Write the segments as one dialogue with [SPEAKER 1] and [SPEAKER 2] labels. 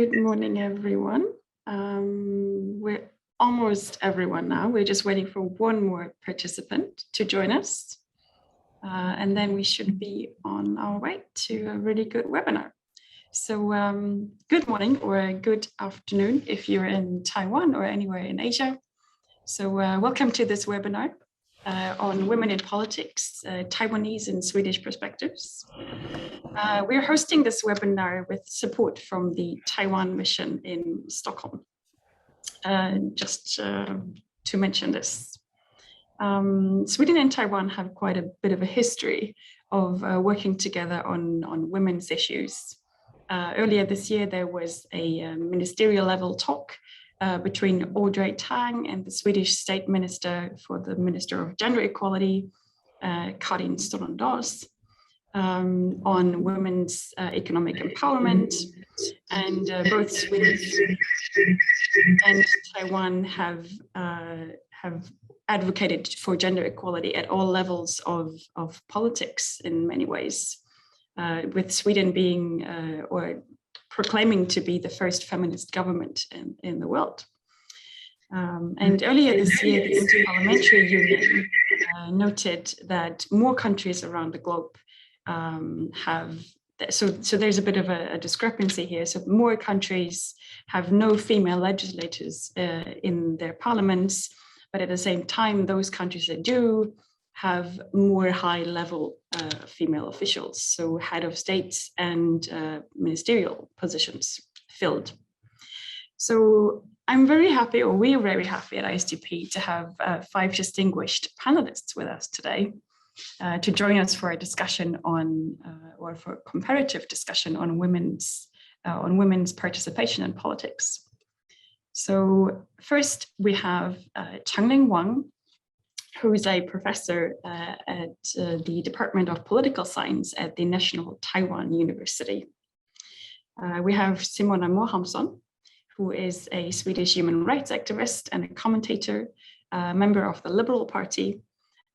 [SPEAKER 1] Good morning, everyone. We're almost everyone now. We're just waiting for one more participant to join us. And then we should be on our way to a really good webinar. So good morning or good afternoon if you're in Taiwan or anywhere in Asia. So welcome to this webinar on women in politics, Taiwanese and Swedish perspectives. We're hosting this webinar with support from the Taiwan Mission in Stockholm. Just to mention this. Sweden and Taiwan have quite a bit of a history of working together on women's issues. Earlier this year, there was a ministerial level talk between Audrey Tang and the Swedish State Minister for the Minister of Gender Equality, Karin Stålendahl, on women's economic empowerment, and both Sweden and Taiwan have advocated for gender equality at all levels of politics in many ways, with Sweden being or proclaiming to be the first feminist government in the world. And earlier this year, the Interparliamentary Union noted that more countries around the globe so there's a bit of a discrepancy here. So more countries have no female legislators in their parliaments, but at the same time, those countries that do have more high-level female officials, so head of states and ministerial positions filled. So I'm very happy, or we're very happy at ISDP to have 5 distinguished panelists with us today to join us for a discussion on, or for a comparative discussion on women's participation in politics. So first we have Chang-Ling Huang, who is a professor at the Department of Political Science at the National Taiwan University. We have Simona Mohamsson, who is a Swedish human rights activist and a commentator, member of the Liberal Party,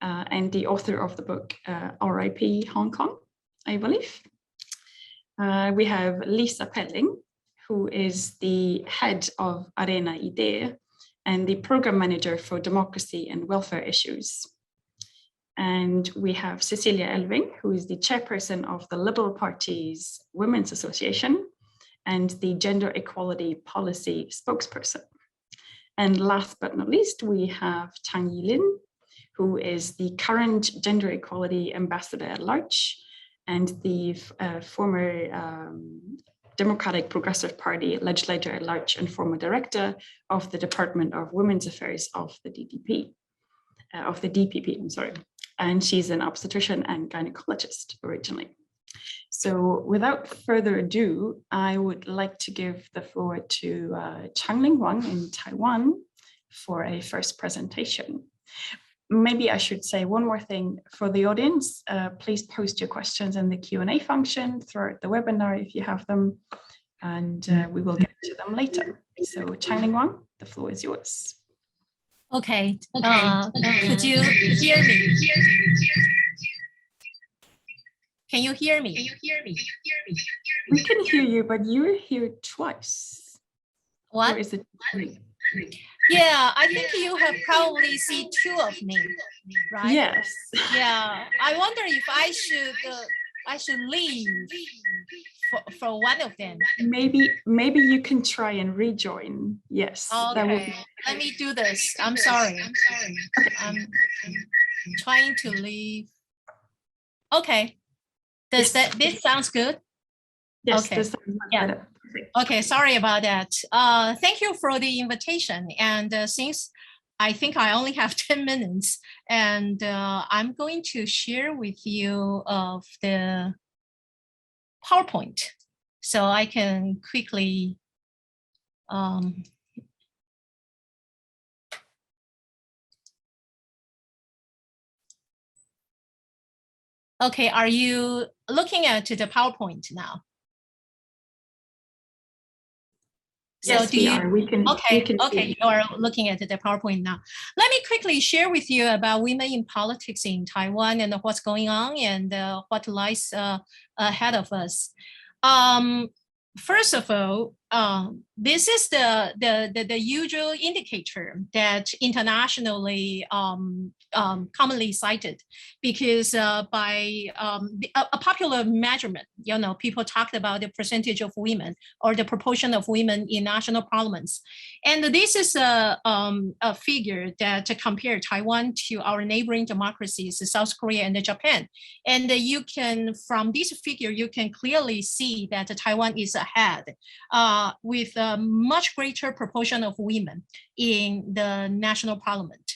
[SPEAKER 1] and the author of the book R.I.P. Hong Kong, I believe. We have Lisa Pelling, who is the head of Arena Idé and the program manager for democracy and welfare issues. And we have Cecilia Elving, who is the chairperson of the Liberal Party's Women's Association and the Gender Equality Policy spokesperson. And last but not least, we have Chang-Ling, who is the current Gender Equality Ambassador at Large and the former Democratic Progressive Party legislator at large and former director of the Department of Women's Affairs of the DPP, I'm sorry. And she's an obstetrician and gynecologist originally. So without further ado, I would like to give the floor to Chang-Ling Huang in Taiwan for a first presentation. Maybe I should say one more thing for the audience. Please post your questions in the Q&A function throughout the webinar if you have them, and we will get to them later. So Chang-Ling Huang, the floor is yours.
[SPEAKER 2] Okay. Could you hear me? Can you hear me?
[SPEAKER 1] We can hear you, but you're here twice.
[SPEAKER 2] What?
[SPEAKER 1] Or is it three?
[SPEAKER 2] Yeah, I think you have probably seen 2 of me, right?
[SPEAKER 1] Yes.
[SPEAKER 2] Yeah, I wonder if I should leave for one of them.
[SPEAKER 1] Maybe you can try and rejoin. Yes.
[SPEAKER 2] Okay. Let me do this. I'm sorry. I'm trying to leave. Okay. This sounds good?
[SPEAKER 1] Yes.
[SPEAKER 2] Okay.
[SPEAKER 1] This sounds much better.
[SPEAKER 2] Okay, sorry about that. Thank you for the invitation. And since I think I only have 10 minutes, and I'm going to share with you of the PowerPoint, so I can quickly okay, are you looking at the PowerPoint now?
[SPEAKER 1] Yes,
[SPEAKER 2] So
[SPEAKER 1] we can.
[SPEAKER 2] Okay, you are looking at the PowerPoint now. Let me quickly share with you about women in politics in Taiwan and what's going on and what lies ahead of us. First of all, this is the usual indicator that internationally commonly cited, because by a popular measurement, people talked about the percentage of women or the proportion of women in national parliaments. And this is a figure that compared Taiwan to our neighboring democracies, South Korea and Japan. And you can, from this figure, you can clearly see that Taiwan is ahead with a much greater proportion of women in the national parliament.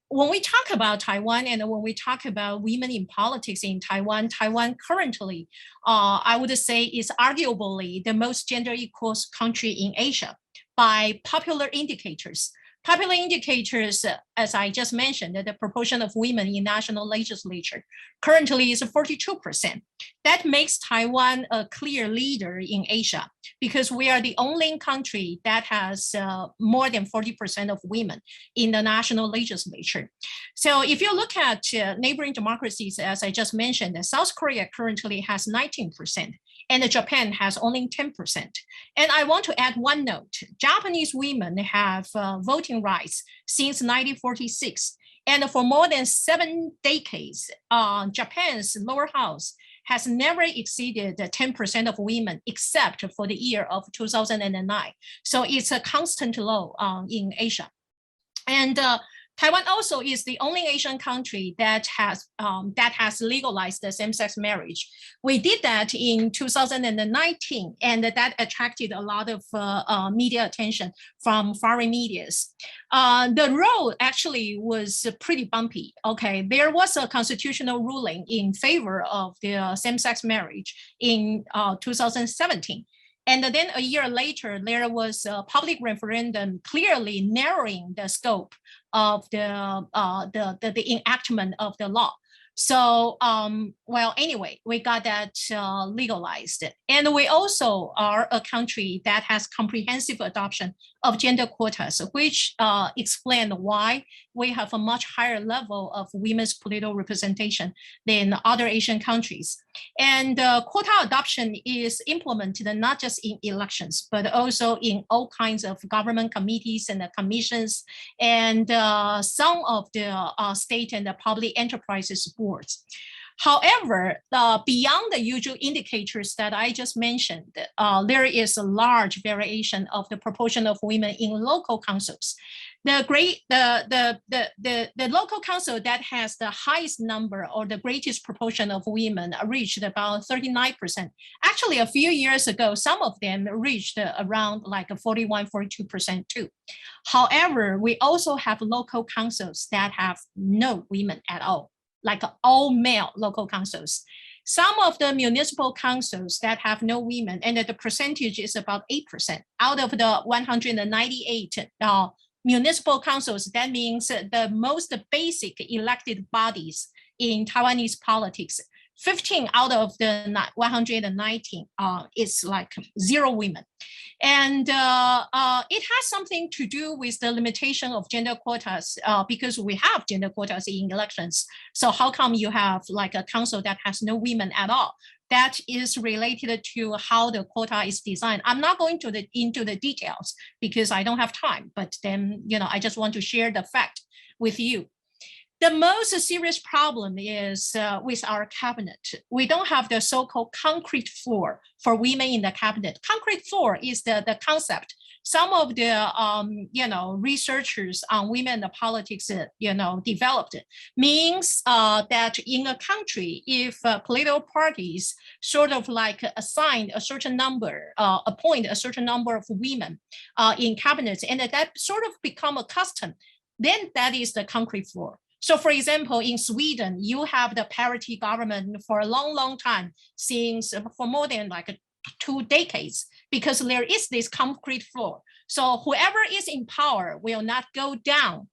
[SPEAKER 2] When we talk about Taiwan and when we talk about women in politics in Taiwan, Taiwan currently, I would say, is arguably the most gender equal country in Asia by popular indicators. Popular indicators, as I just mentioned, the proportion of women in national legislature currently is 42%. That makes Taiwan a clear leader in Asia because we are the only country that has more than 40% of women in the national legislature. So if you look at neighboring democracies, as I just mentioned, South Korea currently has 19%. And Japan has only 10%. And I want to add one note. Japanese women have voting rights since 1946. And for more than 7 decades, Japan's lower house has never exceeded 10% of women except for the year of 2009. So it's a constant low in Asia. And Taiwan also is the only Asian country that has legalized the same-sex marriage. We did that in 2019, and that attracted a lot of media attention from foreign medias. The road actually was pretty bumpy. Okay, there was a constitutional ruling in favor of the same-sex marriage in 2017. And then a year later, there was a public referendum clearly narrowing the scope of the enactment of the law. So, well, anyway, we got that legalized. And we also are a country that has comprehensive adoption of gender quotas, which explain why we have a much higher level of women's political representation than other Asian countries. And quota adoption is implemented not just in elections, but also in all kinds of government committees and commissions, and some of the state and the public enterprises boards. However, beyond the usual indicators that I just mentioned, there is a large variation of the proportion of women in local councils. The local council that has the highest number or the greatest proportion of women reached about 39%. Actually, a few years ago, some of them reached around like 41, 42% too. However, we also have local councils that have no women at all, like all male local councils. Some of the municipal councils that have no women, and the percentage is about 8%. Out of the 198 municipal councils, that means the most basic elected bodies in Taiwanese politics, 15 out of the 119 is like 0 women. And it has something to do with the limitation of gender quotas because we have gender quotas in elections. So how come you have like a council that has no women at all? That is related to how the quota is designed. I'm not going into the details because I don't have time, but then, I just want to share the fact with you. The most serious problem is with our cabinet. We don't have the so-called concrete floor for women in the cabinet. Concrete floor is the concept. Some of the researchers on women in politics developed it. Means that in a country, if political parties sort of like assign a certain number, appoint a certain number of women in cabinets, and that sort of become a custom, then that is the concrete floor. So for example, in Sweden, you have the parity government for a long, long time, since for more than like 2 decades, because there is this concrete floor. So whoever is in power will not go down,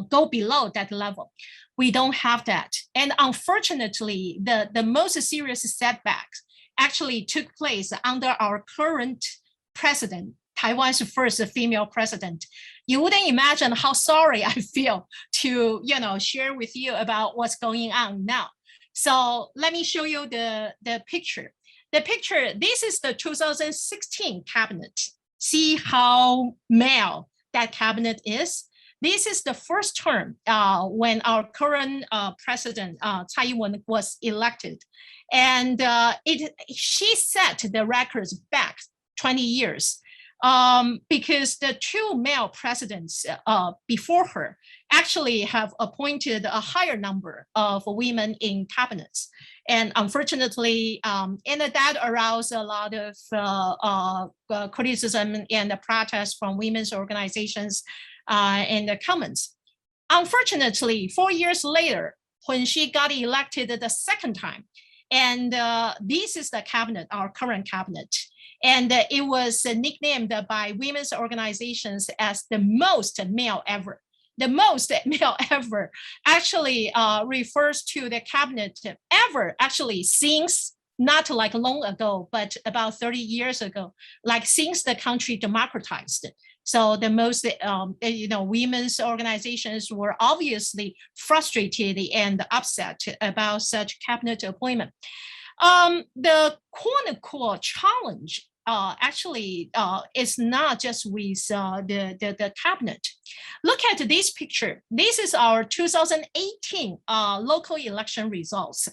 [SPEAKER 2] go below that level. We don't have that. And unfortunately, the most serious setbacks actually took place under our current president, Taiwan's first female president. You wouldn't imagine how sorry I feel to, share with you about what's going on now. So let me show you the picture. The picture, this is the 2016 cabinet. See how male that cabinet is. This is the first term when our current president, Tsai Ing-wen, was elected. And she set the records back 20 years because the two male presidents before her actually have appointed a higher number of women in cabinets. And unfortunately, that aroused a lot of criticism and protest from women's organizations in the comments. Unfortunately, 4 years later, when she got elected the second time, and this is the cabinet, our current cabinet, and it was nicknamed by women's organizations as the most male ever. The most male ever actually refers to the cabinet ever actually since, not like long ago, but about 30 years ago, like since the country democratized. So the most, women's organizations were obviously frustrated and upset about such cabinet appointment. The quote-unquote challenge actually is not just with the cabinet. Look at this picture. This is our 2018 local election results.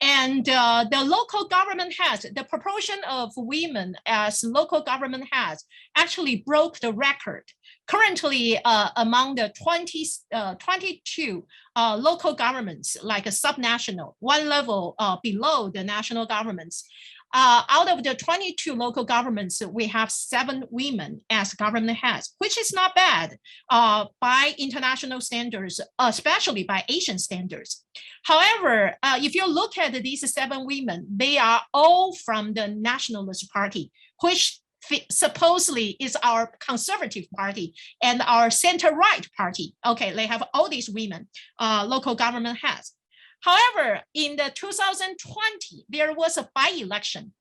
[SPEAKER 2] And the local government heads, the proportion of women as local government heads actually broke the record. Currently, among the 22 local governments, like a subnational, one level below the national governments, out of the 22 local governments, we have 7 women as government heads, which is not bad by international standards, especially by Asian standards. However, if you look at these 7 women, they are all from the Nationalist Party, which supposedly is our conservative party and our center-right party. Okay, they have all these women, local government heads. However, in the 2020, there was a by-election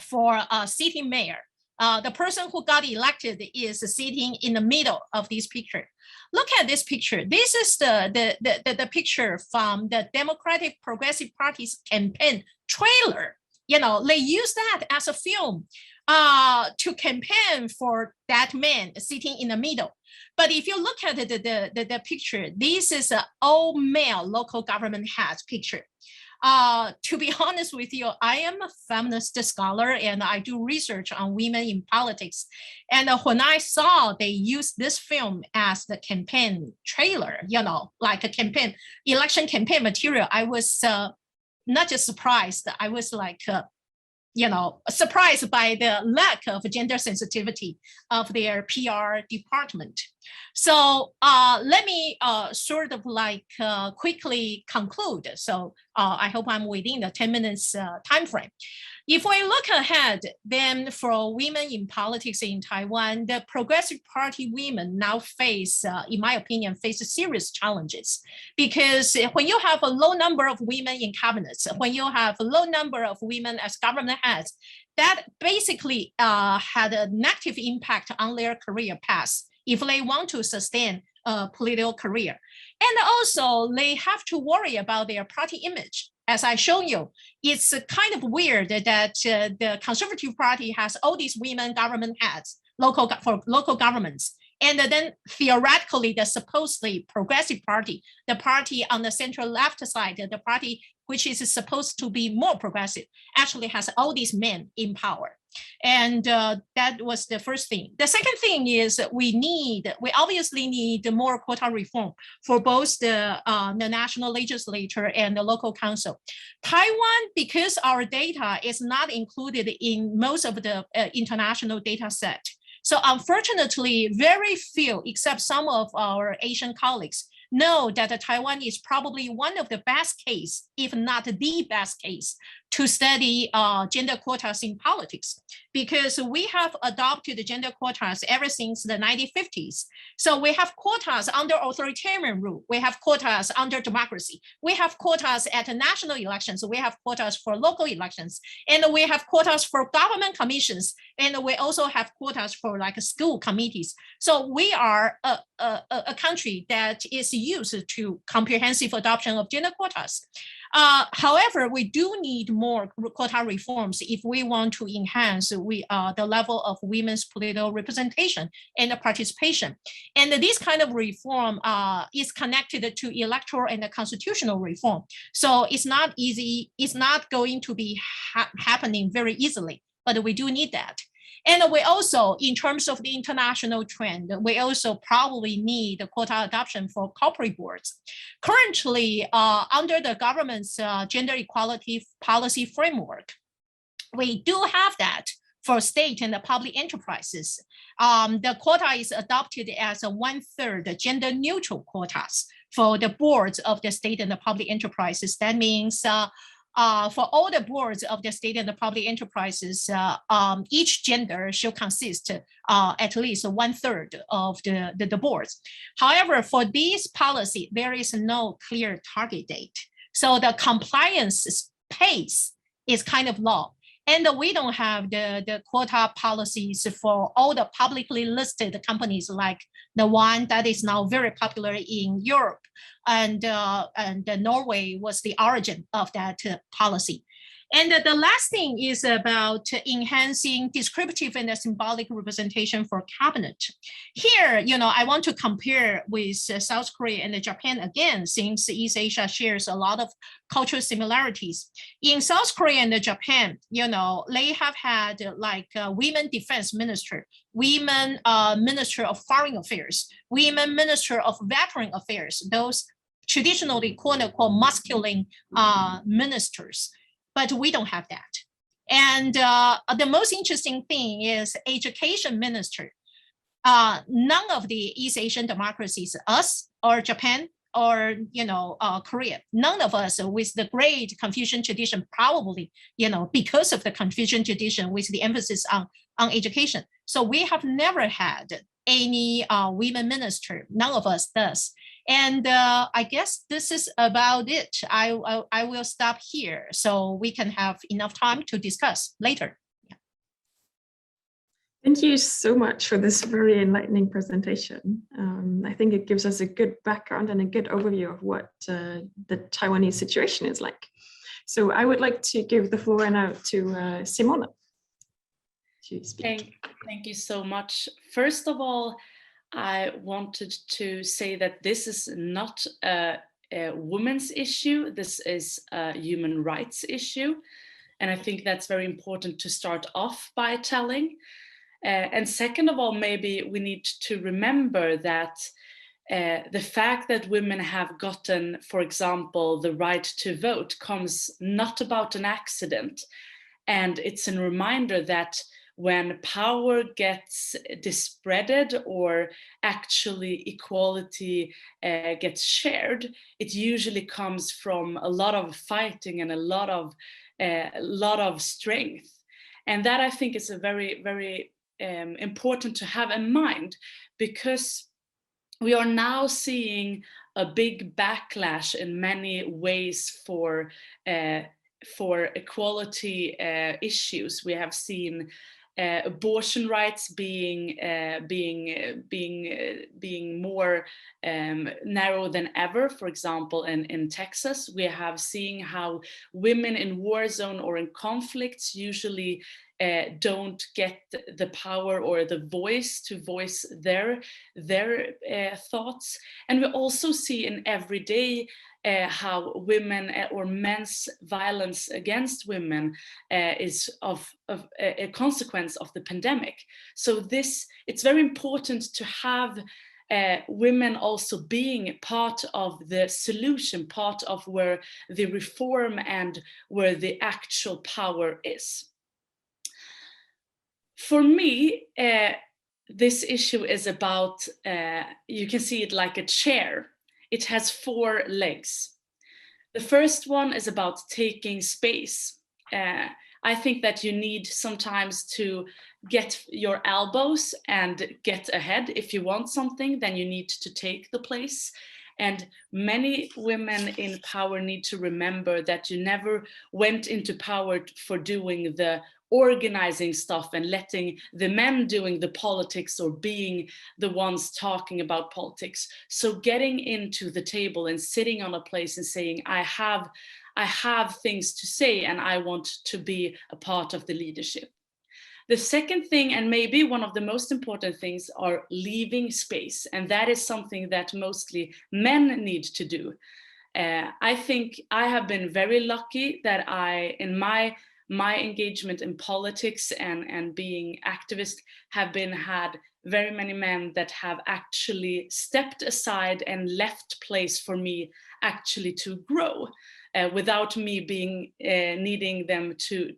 [SPEAKER 2] for a sitting mayor. The person who got elected is sitting in the middle of this picture. Look at this picture. This is the picture from the Democratic Progressive Party's campaign trailer. You know, they use that as a film to campaign for that man sitting in the middle. But if you look at the picture, this is an all male local government head picture. To be honest with you, I am a feminist scholar and I do research on women in politics. And when I saw they used this film as the campaign trailer, you know, like a election campaign material, I was not just surprised, I was like, surprised by the lack of gender sensitivity of their PR department. So let me sort of like quickly conclude. So I hope I'm within the 10 minutes time frame. If we look ahead, then for women in politics in Taiwan, the Progressive Party women now face, in my opinion, face serious challenges. Because when you have a low number of women in cabinets, when you have a low number of women as government heads, that basically had a negative impact on their career path if they want to sustain a political career. And also, they have to worry about their party image. As I shown you, it's kind of weird that the Conservative Party has all these women government heads for local governments. And then theoretically, the supposedly Progressive Party, the party on the central left side, the party which is supposed to be more progressive, actually has all these men in power. And that was the first thing. The second thing is we obviously need more quota reform for both the national legislature and the local council. Taiwan, because our data is not included in most of the international data set. So unfortunately, very few, except some of our Asian colleagues, know that Taiwan is probably one of the best case, if not the best case, to study gender quotas in politics, because we have adopted gender quotas ever since the 1950s. So we have quotas under authoritarian rule. We have quotas under democracy. We have quotas at national elections. We have quotas for local elections. And we have quotas for government commissions. And we also have quotas for like school committees. So we are a country that is used to comprehensive adoption of gender quotas. However, we do need more quota reforms if we want to enhance the level of women's political representation and participation. And this kind of reform is connected to electoral and constitutional reform. So it's not easy, it's not going to be happening very easily, but we do need that. And we also, in terms of the international trend, we also probably need a quota adoption for corporate boards. Currently, under the government's gender equality policy framework, we do have that for state and the public enterprises. The quota is adopted as a 1/3 gender neutral quotas for the boards of the state and the public enterprises. That means for all the boards of the state and the public enterprises, each gender should consist at least 1/3 of the boards. However, for this policy, there is no clear target date. So the compliance pace is kind of low. And we don't have the quota policies for all the publicly listed companies like the one that is now very popular in Europe. And Norway was the origin of that policy. And the last thing is about enhancing descriptive and symbolic representation for cabinet. Here, I want to compare with South Korea and Japan again, since East Asia shares a lot of cultural similarities. In South Korea and Japan, they have had like women defense minister, women minister of foreign affairs, women minister of veteran affairs, those traditionally quote unquote masculine ministers. But we don't have that. And the most interesting thing is education minister. None of the East Asian democracies, us or Japan or Korea, none of us with the great Confucian tradition, probably because of the Confucian tradition with the emphasis on education. So we have never had any women minister. None of us does. And I guess this is about it. I will stop here so we can have enough time to discuss later. Yeah.
[SPEAKER 1] Thank you so much for this very enlightening presentation. I think it gives us a good background and a good overview of what the Taiwanese situation is like. So I would like to give the floor now to Simona to speak.
[SPEAKER 3] Thank you so much. First of all, I wanted to say that this is not a women's issue. This is a human rights issue. And I think that's very important to start off by telling. And second of all, maybe we need to remember that the fact that women have gotten, for example, the right to vote comes not about an accident. And it's a reminder that when power gets dispersed or actually equality gets shared, it usually comes from a lot of fighting and a lot of strength. And that I think is a very, very important to have in mind, because we are now seeing a big backlash in many ways for equality issues. We have seen abortion rights being more narrow than ever. For example, in Texas, we have seen how women in war zone or in conflicts usually don't get the power or the voice to voice their thoughts. And we also see in everyday how women or men's violence against women is of a consequence of the pandemic. So it's very important to have women also being part of the solution, part of where the reform and where the actual power is. For me, this issue is about, you can see it like a chair. It has 4 legs. The first one is about taking space. I think that you need sometimes to get your elbows and get ahead. If you want something, then you need to take the place. And many women in power need to remember that you never went into power for doing the organizing stuff and letting the men doing the politics or being the ones talking about politics. So getting into the table and sitting on a place and saying, I have things to say and I want to be a part of the leadership. The second thing, and maybe one of the most important things, are leaving space. And that is something that mostly men need to do. I think I have been very lucky that in my engagement in politics and being activist had very many men that have actually stepped aside and left place for me actually to grow. Without me being needing them to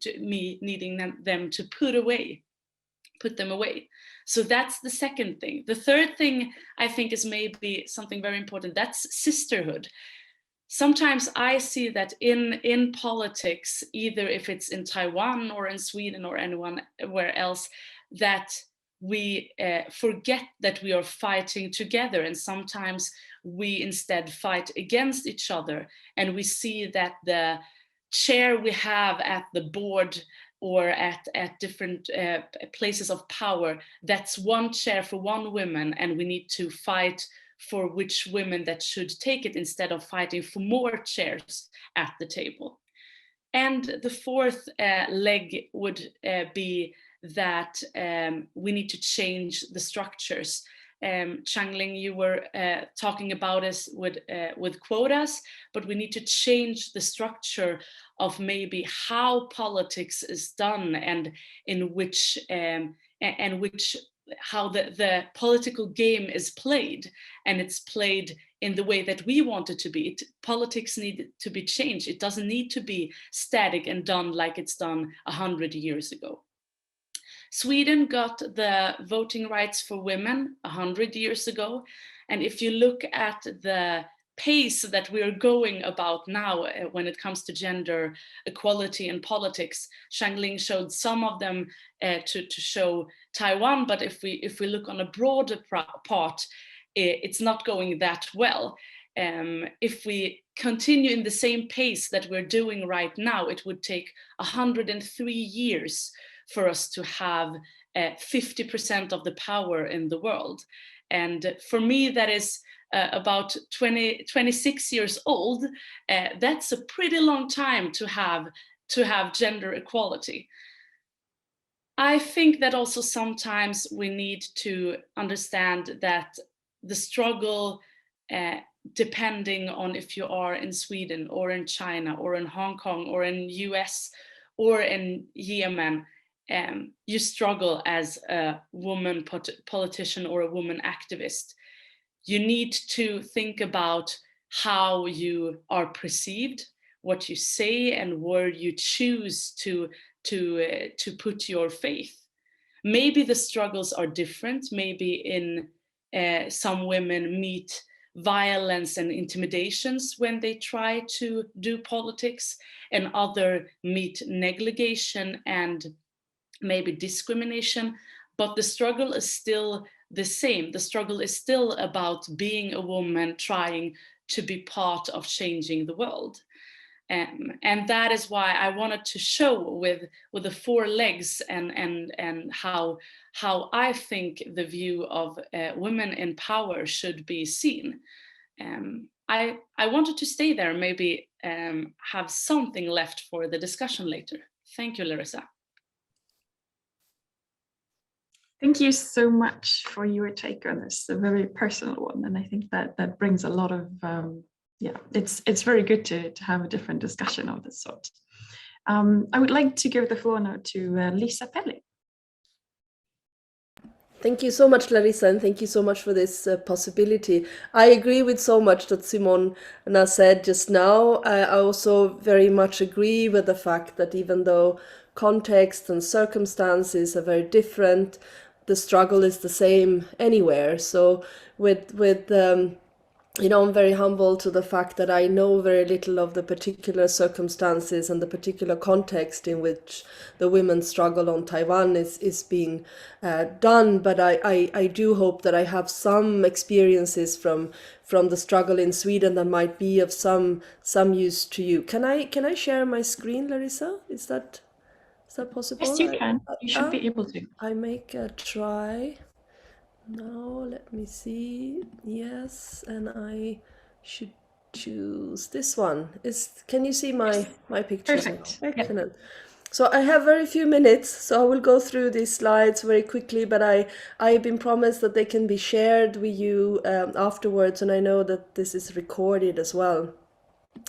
[SPEAKER 3] put them away. So that's the second thing. The third thing I think is maybe something very important. That's sisterhood. Sometimes I see that in politics, either if it's in Taiwan or in Sweden or anywhere else, that we forget that we are fighting together, and sometimes we instead fight against each other. And we see that the chair we have at the board or at different places of power, that's one chair for one woman, and we need to fight for which women that should take it instead of fighting for more chairs at the table. And the fourth leg would be that we need to change the structures. Chang-Ling, you were talking about us with quotas, but we need to change the structure of maybe how politics is done and in which how the political game is played, and it's played in the way that we want it to be. Politics need to be changed. It doesn't need to be static and done like it's done 100 years ago. Sweden got the voting rights for women 100 years ago. And if you look at the pace that we're going about now when it comes to gender equality in politics, Chang-Ling showed some of them to show Taiwan, but if we look on a broader part, it's not going that well. If we continue in the same pace that we're doing right now, it would take 103 years for us to have 50% of the power in the world. And for me, that is about 26 years old. That's a pretty long time to have gender equality. I think that also sometimes we need to understand that the struggle, depending on if you are in Sweden or in China or in Hong Kong or in US or in Yemen, you struggle as a woman politician or a woman activist. You need to think about how you are perceived, what you say, and where you choose to put your faith. Maybe the struggles are different. Maybe some women meet violence and intimidations when they try to do politics, and others meet negligence and maybe discrimination, but the struggle is still the same. The struggle is still about being a woman trying to be part of changing the world. And that is why I wanted to show with the four legs and how I think the view of women in power should be seen. I wanted to stay there, maybe have something left for the discussion later. Thank you, Larissa.
[SPEAKER 1] Thank you so much for your take on this, a very personal one. And I think that brings a lot of, it's very good to have a different discussion of this sort. I would like to give the floor now to Lisa Pelli.
[SPEAKER 4] Thank you so much, Larissa, and thank you so much for this possibility. I agree with so much that Simona said just now. I also very much agree with the fact that even though context and circumstances are very different, the struggle is the same anywhere. So I'm very humble to the fact that I know very little of the particular circumstances and the particular context in which the women's struggle on Taiwan is being done. But I do hope that I have some experiences from the struggle in Sweden that might be of some use to you. Can I share my screen, Larissa? Is that that possible?
[SPEAKER 1] Yes, you can. You should be able to.
[SPEAKER 4] I make a try. Now, let me see. Yes, and I should choose this one. Can you see my pictures?
[SPEAKER 1] Perfect.
[SPEAKER 4] Excellent. So I have very few minutes, so I will go through these slides very quickly, but I've been promised that they can be shared with you afterwards, and I know that this is recorded as well.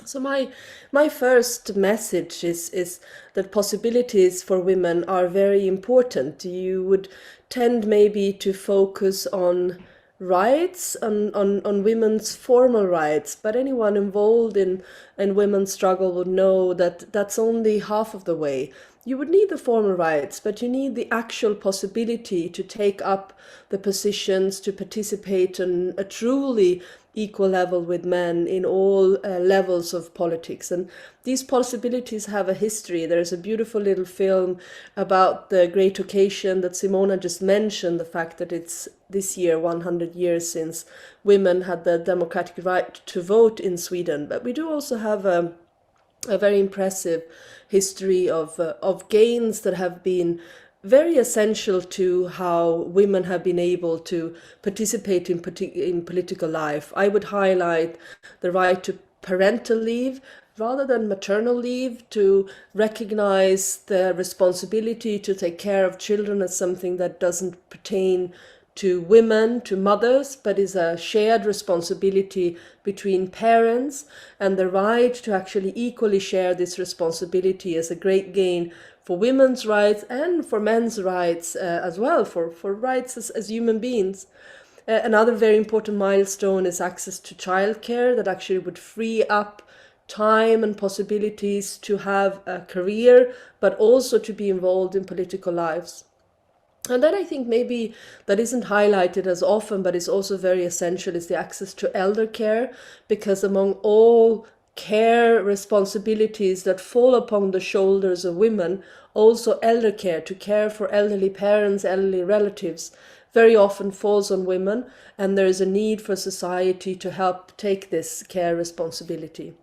[SPEAKER 4] So my first message is that possibilities for women are very important. You would tend maybe to focus on rights, on women's formal rights, but anyone involved in women's struggle would know that that's only half of the way. You would need the formal rights, but you need the actual possibility to take up the positions, to participate on a truly equal level with men in all levels of politics. And these possibilities have a history. There's a beautiful little film about the great occasion that Simona just mentioned, the fact that it's this year 100 years since women had the democratic right to vote in Sweden. But we do also have a very impressive history of gains that have been very essential to how women have been able to participate in political life. I would highlight the right to parental leave rather than maternal leave, to recognize the responsibility to take care of children as something that doesn't pertain to women, to mothers, but is a shared responsibility between parents, and the right to actually equally share this responsibility is a great gain for women's rights and for men's rights as well, for rights as human beings. Another very important milestone is access to childcare that actually would free up time and possibilities to have a career, but also to be involved in political lives. And then I think maybe that isn't highlighted as often, but is also very essential, is the access to elder care, because among all care responsibilities that fall upon the shoulders of women, also elder care, to care for elderly parents, elderly relatives, very often falls on women, and there is a need for society to help take this care responsibility.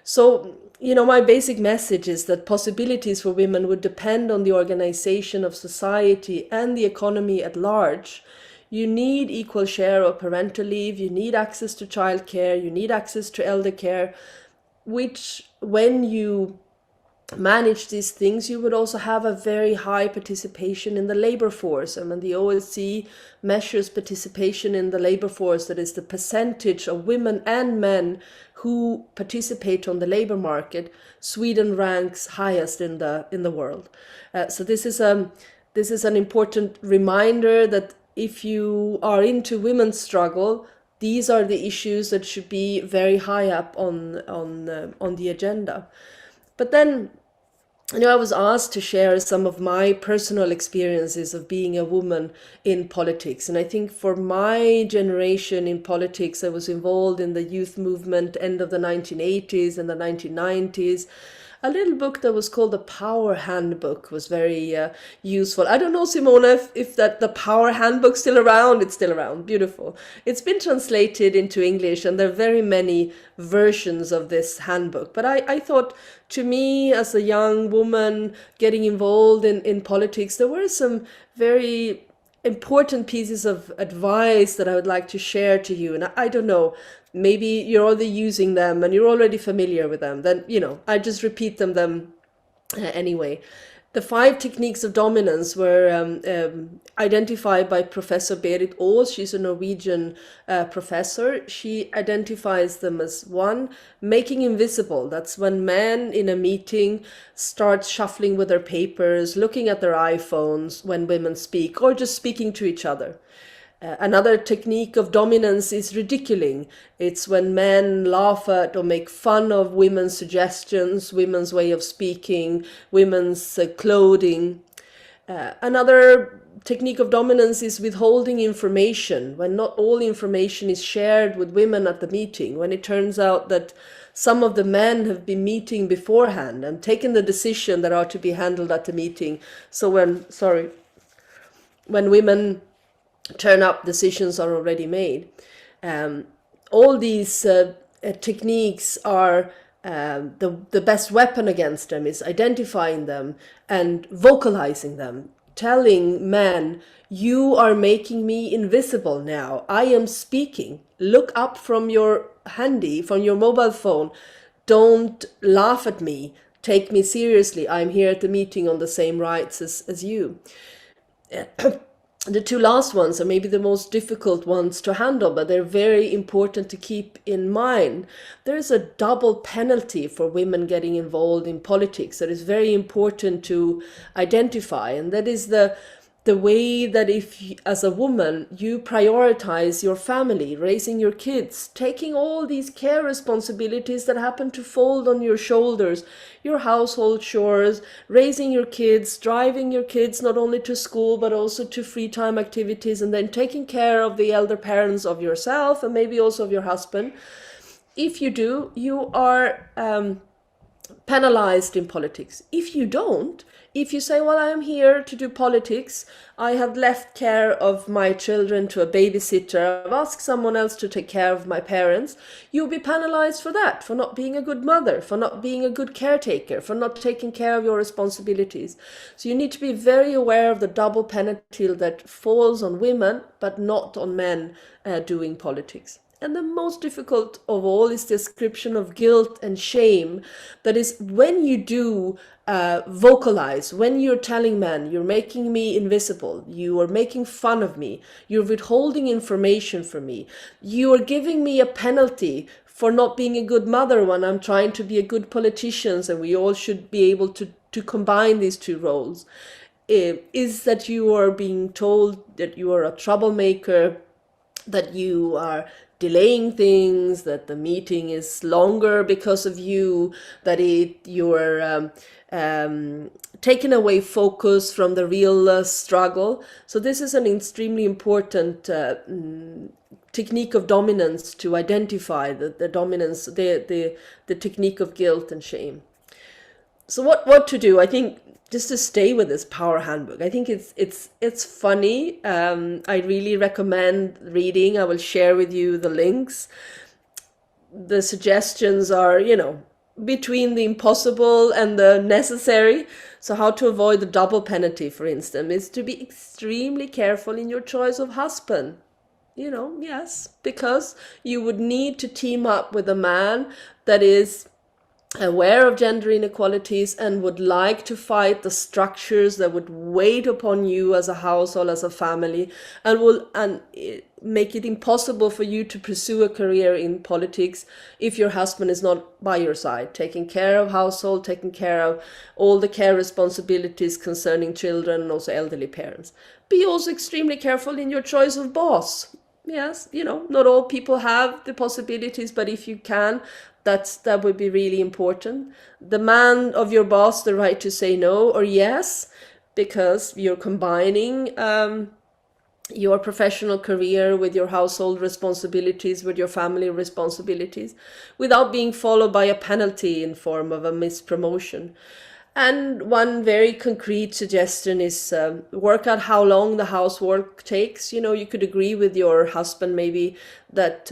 [SPEAKER 4] So, my basic message is that possibilities for women would depend on the organization of society and the economy at large. You need equal share of parental leave, you need access to childcare, you need access to elder care, which, when you manage these things, you would also have a very high participation in the labor force. I mean, the OSCE measures participation in the labor force, that is the percentage of women and men who participate on the labor market. Sweden ranks highest in the world. So this is an important reminder that if you are into women's struggle, these are the issues that should be very high up on the agenda. But then, I was asked to share some of my personal experiences of being a woman in politics. And I think for my generation in politics, I was involved in the youth movement end of the 1980s and the 1990s. A little book that was called the Power Handbook was very useful. I don't know, Simona, if the Power Handbook's still around. It's still around. Beautiful. It's been translated into English, and there are very many versions of this handbook. But I thought, to me, as a young woman getting involved in politics, there were some very important pieces of advice that I would like to share to you. And I don't know, maybe you're already using them and you're already familiar with them. Then, I just repeat them anyway. The 5 techniques of dominance were identified by Professor Berit Aas. She's a Norwegian professor. She identifies them as 1, making invisible. That's when men in a meeting start shuffling with their papers, looking at their iPhones when women speak, or just speaking to each other. Another technique of dominance is ridiculing. It's when men laugh at or make fun of women's suggestions, women's way of speaking, women's clothing. Another technique of dominance is withholding information, when not all information is shared with women at the meeting, when it turns out that some of the men have been meeting beforehand and taken the decision that are to be handled at the meeting. So when women turn up, decisions are already made. All these techniques are the best weapon against them is identifying them and vocalizing them, telling men, you are making me invisible now. I am speaking. Look up from your from your mobile phone. Don't laugh at me. Take me seriously. I'm here at the meeting on the same rights as you. The two last ones are maybe the most difficult ones to handle, but they're very important to keep in mind. There is a double penalty for women getting involved in politics that is very important to identify, and that is the way that if as a woman you prioritize your family, raising your kids, taking all these care responsibilities that happen to fold on your shoulders, your household chores, raising your kids, driving your kids not only to school but also to free time activities, and then taking care of the elder parents of yourself and maybe also of your husband. If you do, you are penalized in politics. If you don't, if you say, well, I am here to do politics, I have left care of my children to a babysitter, I've asked someone else to take care of my parents, you'll be penalized for that, for not being a good mother, for not being a good caretaker, for not taking care of your responsibilities. So you need to be very aware of the double penalty that falls on women, but not on men doing politics. And the most difficult of all is the description of guilt and shame. That is, when you do vocalize, when you're telling men, you're making me invisible, you are making fun of me, you're withholding information from me, you are giving me a penalty for not being a good mother when I'm trying to be a good politician, and we all should be able to combine these two roles, is that you are being told that you are a troublemaker, that you are delaying things, that the meeting is longer because of you, that you're taking away focus from the real struggle. So this is an extremely important technique of dominance to identify the dominance, the technique of guilt and shame. So what to do? I think just to stay with this power handbook, I think it's funny. I really recommend reading. I will share with you the links. The suggestions are, between the impossible and the necessary. So how to avoid the double penalty, for instance, is to be extremely careful in your choice of husband. Yes, because you would need to team up with a man that is aware of gender inequalities and would like to fight the structures that would weigh upon you as a household, as a family, and make it impossible for you to pursue a career in politics if your husband is not by your side, taking care of household, taking care of all the care responsibilities concerning children and also elderly parents. Be also extremely careful in your choice of boss. Yes, not all people have the possibilities, but if you can, that would be really important. The man of your boss, the right to say no or yes, because you're combining your professional career with your household responsibilities, with your family responsibilities, without being followed by a penalty in form of a mispromotion. And one very concrete suggestion is work out how long the housework takes. You could agree with your husband maybe that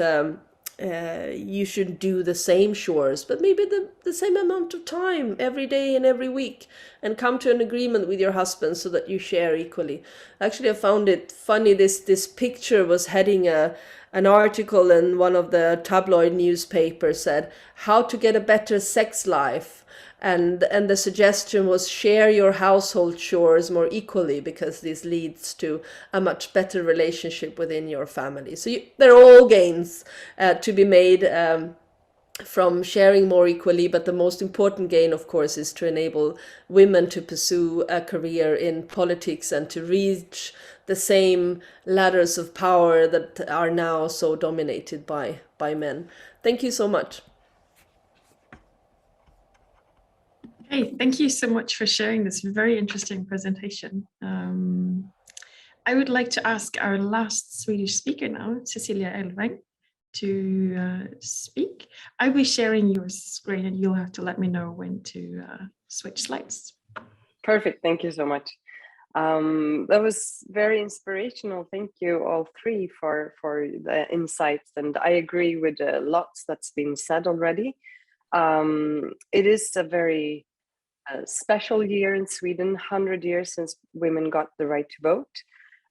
[SPEAKER 4] you should do the same chores, but maybe the same amount of time every day and every week, and come to an agreement with your husband so that you share equally. Actually, I found it funny, this picture was heading an article in one of the tabloid newspapers, said how to get a better sex life. And the suggestion was share your household chores more equally, because this leads to a much better relationship within your family. So there are all gains to be made from sharing more equally, but the most important gain, of course, is to enable women to pursue a career in politics and to reach the same ladders of power that are now so dominated by men. Thank you so much.
[SPEAKER 1] Hey, thank you so much for sharing this very interesting presentation. I would like to ask our last Swedish speaker now, Cecilia Elving, to speak. I'll be sharing your screen and you'll have to let me know when to switch slides.
[SPEAKER 5] Perfect, thank you so much. That was very inspirational. Thank you all three for the insights, and I agree with lots that's been said already. It is a very special year in Sweden, 100 years since women got the right to vote.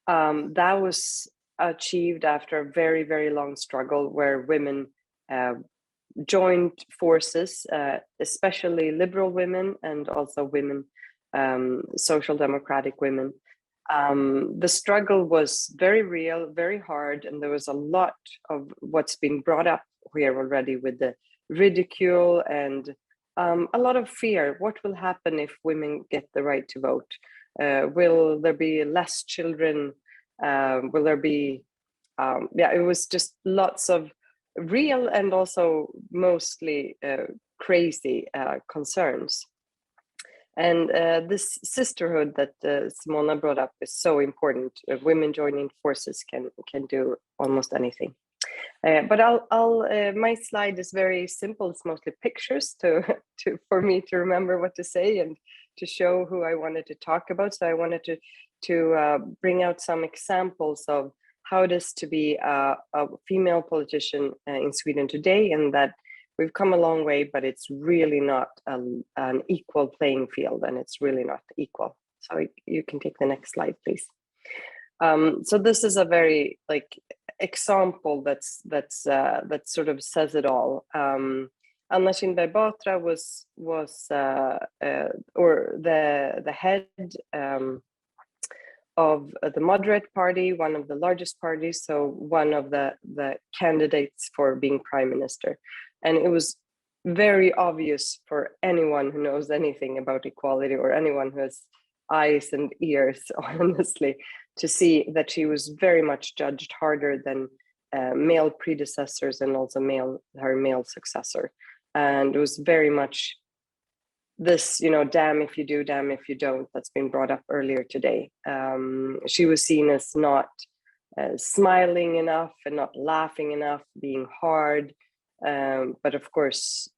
[SPEAKER 5] That was achieved after a very, very long struggle where women joined forces, especially liberal women and also women, social democratic women. The struggle was very real, very hard, and there was a lot of what's been brought up here already with the ridicule and a lot of fear. What will happen if women get the right to vote? Will there be less children? Will there be, it was just lots of real and also mostly crazy concerns. And this sisterhood that Simona brought up is so important. Women joining forces can do almost anything. But my slide is very simple. It's mostly pictures for me to remember what to say and to show who I wanted to talk about. So I wanted to bring out some examples of how it is to be a female politician in Sweden today, and that we've come a long way, but it's really not an equal playing field, and it's really not equal. So you can take the next slide, please. So this is a very example that sort of says it all. Anna Kinberg Batra was the head of the moderate party, one of the largest parties, so one of the candidates for being prime minister. And it was very obvious for anyone who knows anything about equality, or anyone who has eyes and ears, honestly, to see that she was very much judged harder than male predecessors and also her male successor. And it was very much this, damn if you do, damn if you don't, that's been brought up earlier today. She was seen as not smiling enough and not laughing enough, being hard. But of course,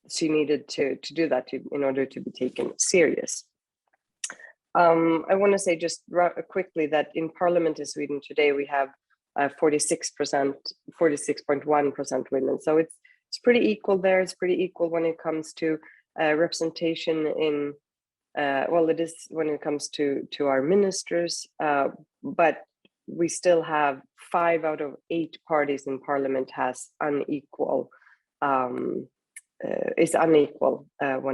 [SPEAKER 5] she needed to do that in order to be taken serious. I want to say just quickly that in Parliament in Sweden today, we have 46.1% women. So it's pretty equal there. It's pretty equal when it comes to representation in, it is when it comes to our ministers, but we still have 5 out of 8 parties in Parliament is unequal when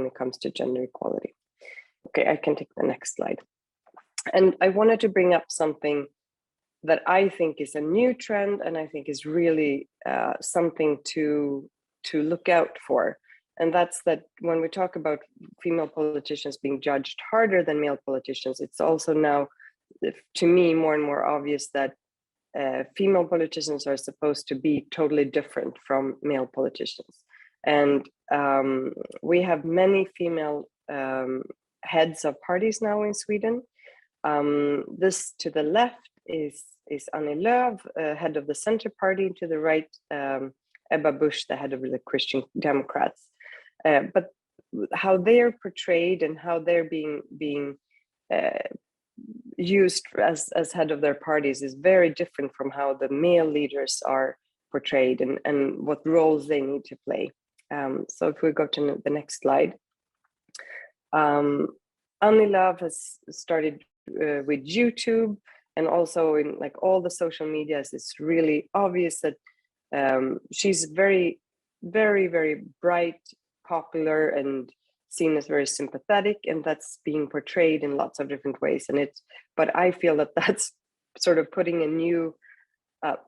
[SPEAKER 5] it comes to gender equality. Okay, I can take the next slide. And I wanted to bring up something that I think is a new trend, and I think is really something to look out for. And that's that when we talk about female politicians being judged harder than male politicians, it's also now, to me, more and more obvious that female politicians are supposed to be totally different from male politicians. And we have many female heads of parties now in Sweden. This to the left is Annie Lööf, head of the Center Party. To the right, Ebba Busch, the head of the Christian Democrats. But how they're portrayed and how they're being used as head of their parties is very different from how the male leaders are portrayed and what roles they need to play. So if we go to the next slide. Annie Lööf has started with YouTube, and also in all the social medias. It's really obvious that she's very, very, very bright, popular, and seen as very sympathetic, and that's being portrayed in lots of different ways. But I feel that that's sort of putting a new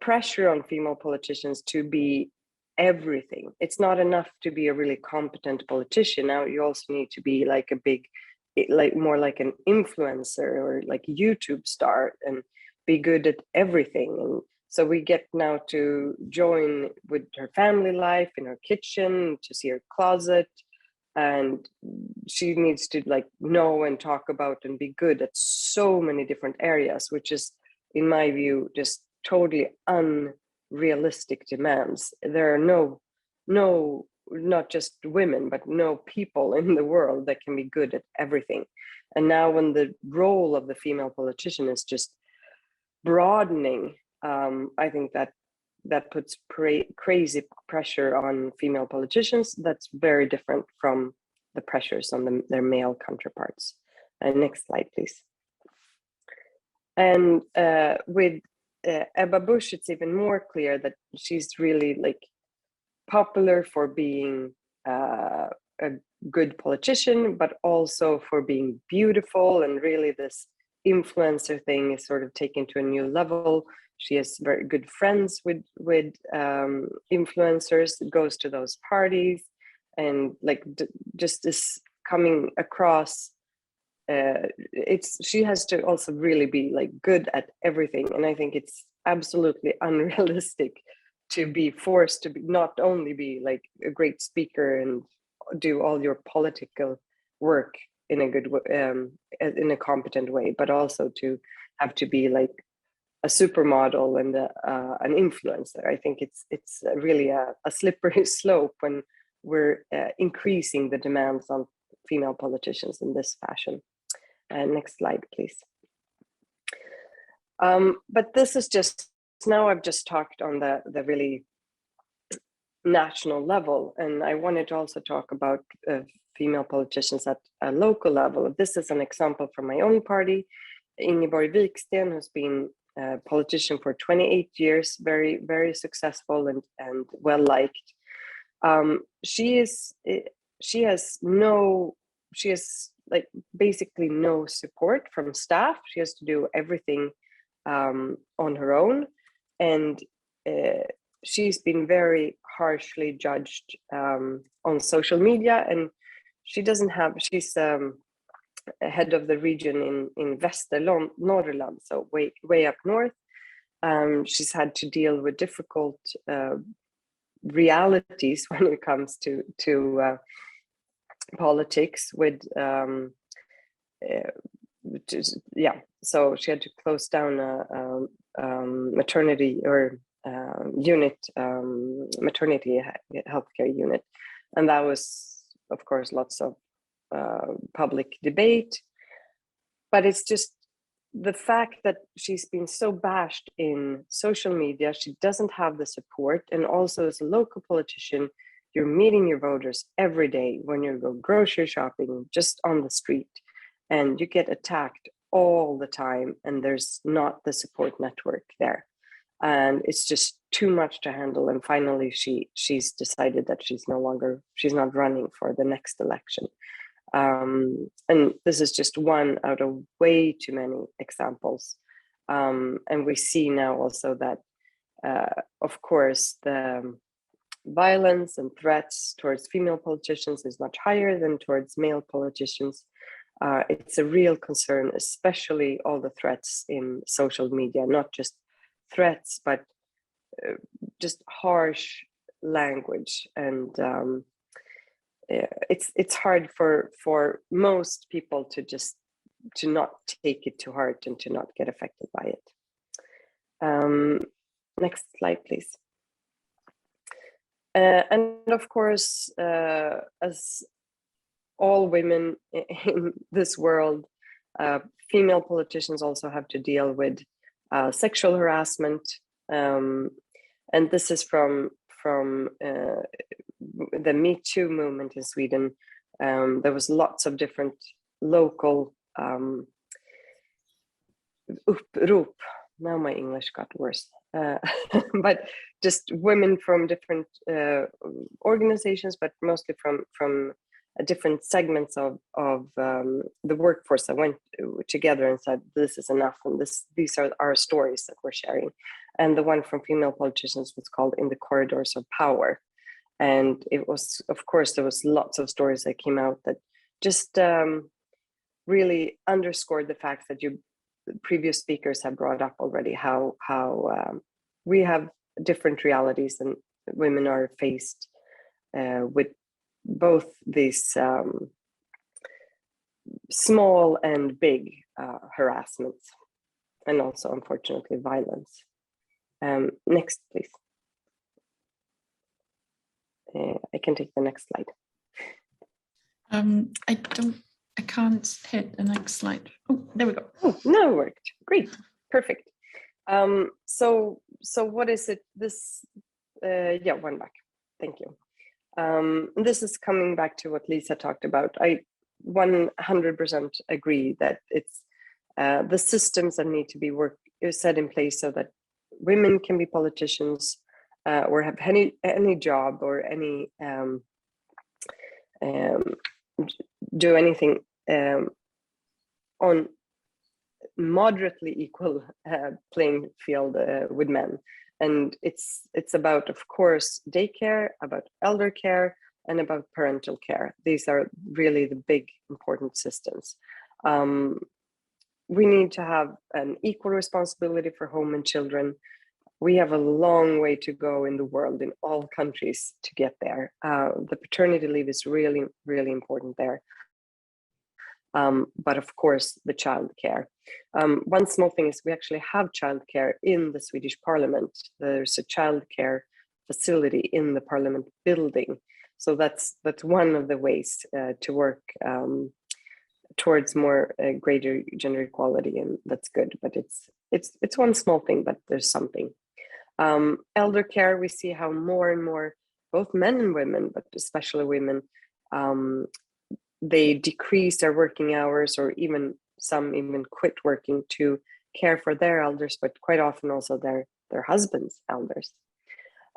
[SPEAKER 5] pressure on female politicians to be everything. It's not enough to be a really competent politician. Now you also need to be more like an influencer or like YouTube star and be good at everything. And so we get now to join with her family life in her kitchen, to see her closet, and she needs to know and talk about and be good at so many different areas, which is, in my view, just totally unrealistic demands. There are no, not just women, but no people in the world that can be good at everything. And now when the role of the female politician is just broadening, I think that that puts crazy pressure on female politicians. That's very different from the pressures on their male counterparts. Next slide, please. And with Ebba Busch, it's even more clear that she's really like popular for being a good politician, but also for being beautiful, and really this influencer thing is sort of taken to a new level. She has very good friends with influencers, goes to those parties, and like just is coming across. She has to also really be like good at everything, and I think it's absolutely unrealistic to be forced to not only be like a great speaker and do all your political work in a good in a competent way, but also to have to be like a supermodel and an influencer. I think it's really a slippery slope when we're increasing the demands on female politicians in this fashion. Next slide, please. But this is just, now I've just talked on the really national level, and I wanted to also talk about female politicians at a local level. This is an example from my own party, Ingeborg Viksten, who's been a politician for 28 years, very, very successful and well liked. She has like basically no support from staff. She has to do everything on her own, and she's been very harshly judged on social media, and she's head of the region in Västernorrland, so way up north. She's had to deal with difficult realities when it comes to politics with so she had to close down a maternity or maternity healthcare unit, and that was of course lots of public debate. But it's just the fact that she's been so bashed in social media, she doesn't have the support. And also as a local politician, you're meeting your voters every day when you go grocery shopping, just on the street, and you get attacked all the time, and there's not the support network there, and it's just too much to handle. And finally she's decided that she's not running for the next election. And this is just one out of way too many examples. And we see now also that of course the violence and threats towards female politicians is much higher than towards male politicians. It's a real concern, especially all the threats in social media, not just threats, but just harsh language. And it's hard for most people to not take it to heart and to not get affected by it. Next slide, please. And of course, as all women in this world, female politicians also have to deal with sexual harassment, and this is from the Me Too movement in Sweden. There was lots of different local upprop. Now my English got worse. But just women from different organizations, but mostly from different segments of the workforce that went together and said, this is enough, and these are our stories that we're sharing. And the one from female politicians was called In the Corridors of Power. And it was, of course, there was lots of stories that came out that just really underscored the facts that previous speakers have brought up already, how we have different realities, and women are faced with both these small and big harassments, and also unfortunately violence. Next, please. I can take the next slide.
[SPEAKER 1] I can't hit the next slide. Oh, there we go.
[SPEAKER 5] Oh, now it worked. Great, perfect. So what is it? This, yeah, one back. Thank you. This is coming back to what Lisa talked about. I 100% agree that it's the systems that need to be set in place so that women can be politicians or have any job or any do anything on moderately equal playing field with men. And it's about, of course, daycare, about elder care, and about parental care. These are really the big important systems. We need to have an equal responsibility for home and children. We have a long way to go in the world, in all countries, to get there. The paternity leave is really, really important there. But of course, the childcare. One small thing is we actually have childcare in the Swedish Parliament. There's a childcare facility in the Parliament building. So that's one of the ways to work towards more greater gender equality, and that's good. But it's one small thing, but there's something. Elder care, we see how more and more, both men and women, but especially women, they decrease their working hours, or some even quit working to care for their elders, but quite often also their husbands' elders.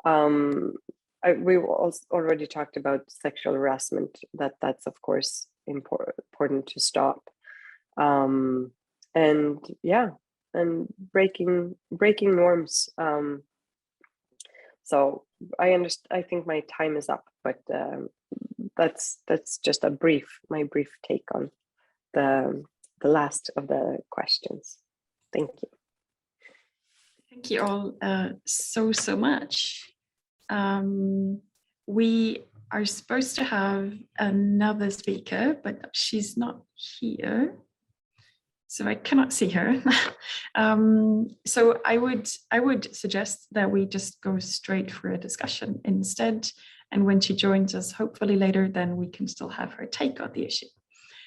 [SPEAKER 5] We've also already talked about sexual harassment, that's of course important to stop. And yeah, and breaking norms. So I think my time is up, but that's just my brief take on the last of the questions. Thank you.
[SPEAKER 1] Thank you all so much. We are supposed to have another speaker, but she's not here, so I cannot see her. So I would suggest that we just go straight for a discussion instead. And when she joins us, hopefully later, then we can still have her take on the issue.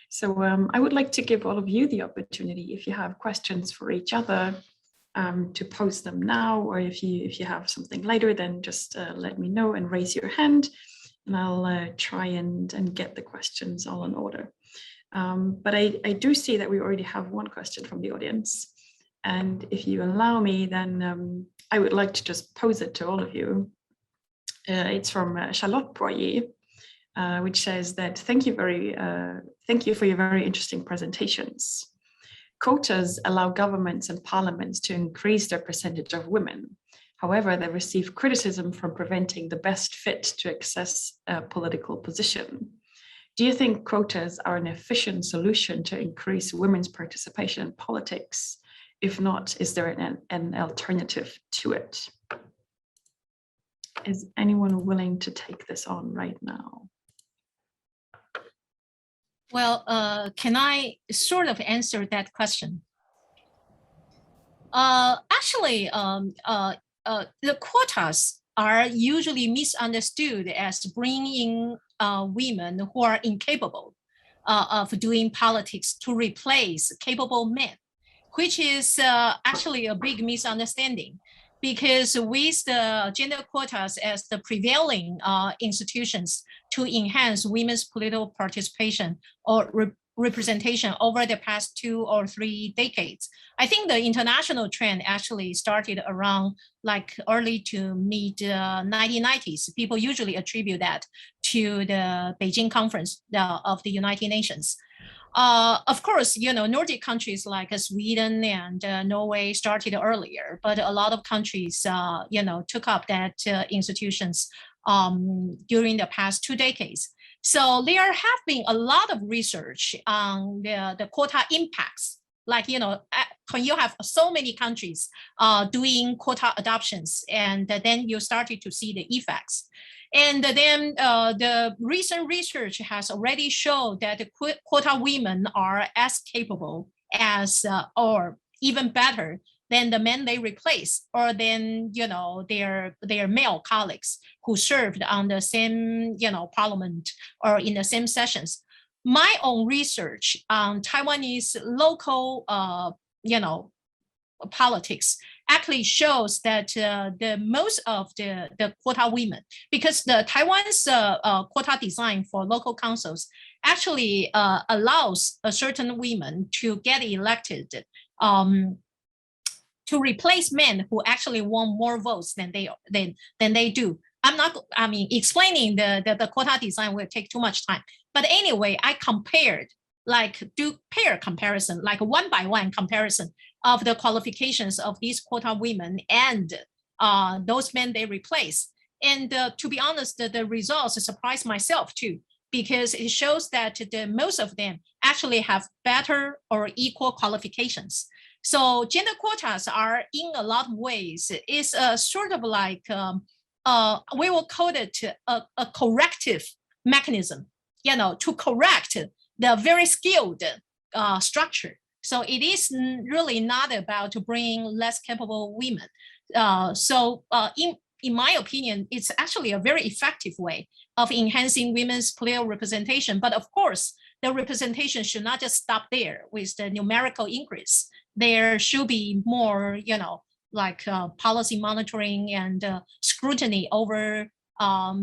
[SPEAKER 1] So I would like to give all of you the opportunity, if you have questions for each other, to post them now, or if you have something later, then just let me know and raise your hand, and I'll try and get the questions all in order. But I do see that we already have one question from the audience, and if you allow me, then I would like to just pose it to all of you. It's from Charlotte Poirier, which says that thank you for your very interesting presentations. Quotas allow governments and parliaments to increase their percentage of women. However, they receive criticism from preventing the best fit to access a political position. Do you think quotas are an efficient solution to increase women's participation in politics? If not, is there an alternative to it? Is anyone willing to take this on right now?
[SPEAKER 2] Well, can I sort of answer that question? Actually, the quotas are usually misunderstood as bringing women who are incapable of doing politics to replace capable men, which is actually a big misunderstanding. Because with the gender quotas as the prevailing institutions to enhance women's political participation or representation over the past 2 or 3 decades, I think the international trend actually started around like early to mid 1990s. People usually attribute that to the Beijing conference of the United Nations. Of course, Nordic countries like Sweden and Norway started earlier, but a lot of countries, took up that institutions during the past 2 decades. So there have been a lot of research on the quota impacts. Like, when you have so many countries doing quota adoptions, and then you started to see the effects. And then the recent research has already shown that the quota women are as capable as, or even better than the men they replace, or than their male colleagues who served on the same parliament or in the same sessions. My own research on Taiwanese local politics actually shows that the most of the quota women, because the Taiwan's quota design for local councils actually allows a certain women to get elected to replace men who actually won more votes than they do. Explaining the quota design will take too much time. But anyway, I compared, do pair comparison, like one by one comparison of the qualifications of these quota women and those men they replace. And to be honest, the results surprised myself too, because it shows that most of them actually have better or equal qualifications. So gender quotas are, in a lot of ways, is sort of like, we will call it a corrective mechanism, to correct the very skilled structure. So it is really not about bringing less capable women. In my opinion, it's actually a very effective way of enhancing women's political representation. But of course, the representation should not just stop there with the numerical increase. There should be more, policy monitoring and scrutiny over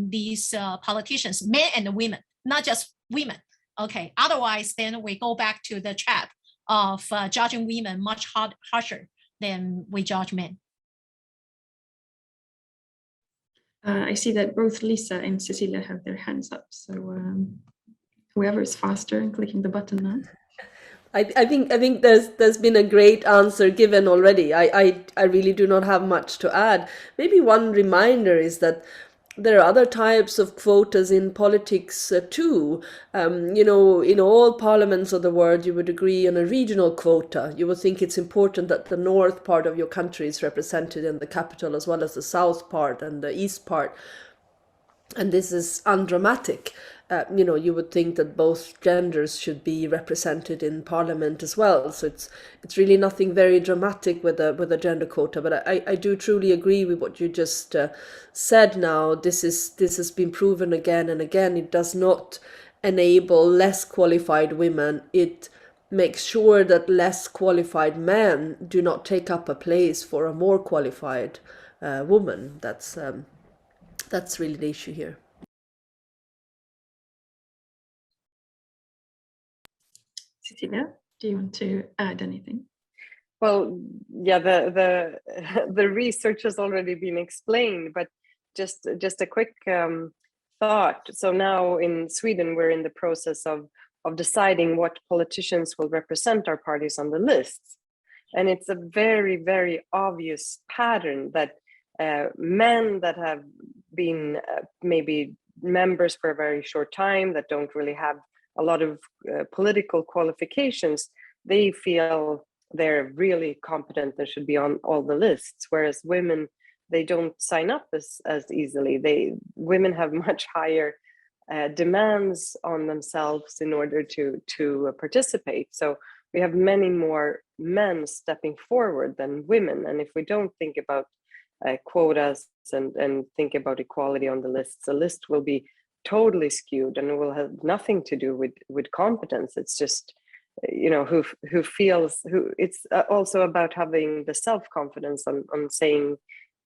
[SPEAKER 2] these politicians, men and women, not just women. Okay, otherwise then we go back to the trap of judging women much harsher than we judge men.
[SPEAKER 1] I see that both Lisa and Cecilia have their hands up. So whoever is faster in clicking the button now.
[SPEAKER 4] I think there's been a great answer given already. I really do not have much to add. Maybe one reminder is that there are other types of quotas in politics too. In all parliaments of the world, you would agree on a regional quota. You would think it's important that the north part of your country is represented in the capital, as well as the south part and the east part. And this is undramatic. You would think that both genders should be represented in parliament as well. So it's really nothing very dramatic with a gender quota. But I do truly agree with what you just said now. This has been proven again and again. It does not enable less qualified women. It makes sure that less qualified men do not take up a place for a more qualified woman. That's really the issue here.
[SPEAKER 1] Cecilia, do you want to add anything?
[SPEAKER 5] Well, yeah, the research has already been explained, but just a quick thought. So now in Sweden, we're in the process of deciding what politicians will represent our parties on the lists. And it's a very, very obvious pattern that men that have been maybe members for a very short time, that don't really have a lot of political qualifications, they feel they're really competent and should be on all the lists, whereas women, they don't sign up as easily. Women have much higher demands on themselves in order to participate. So we have many more men stepping forward than women. And if we don't think about quotas and think about equality on the lists, the list will be totally skewed and it will have nothing to do with competence. It's just, who feels, it's also about having the self-confidence on saying,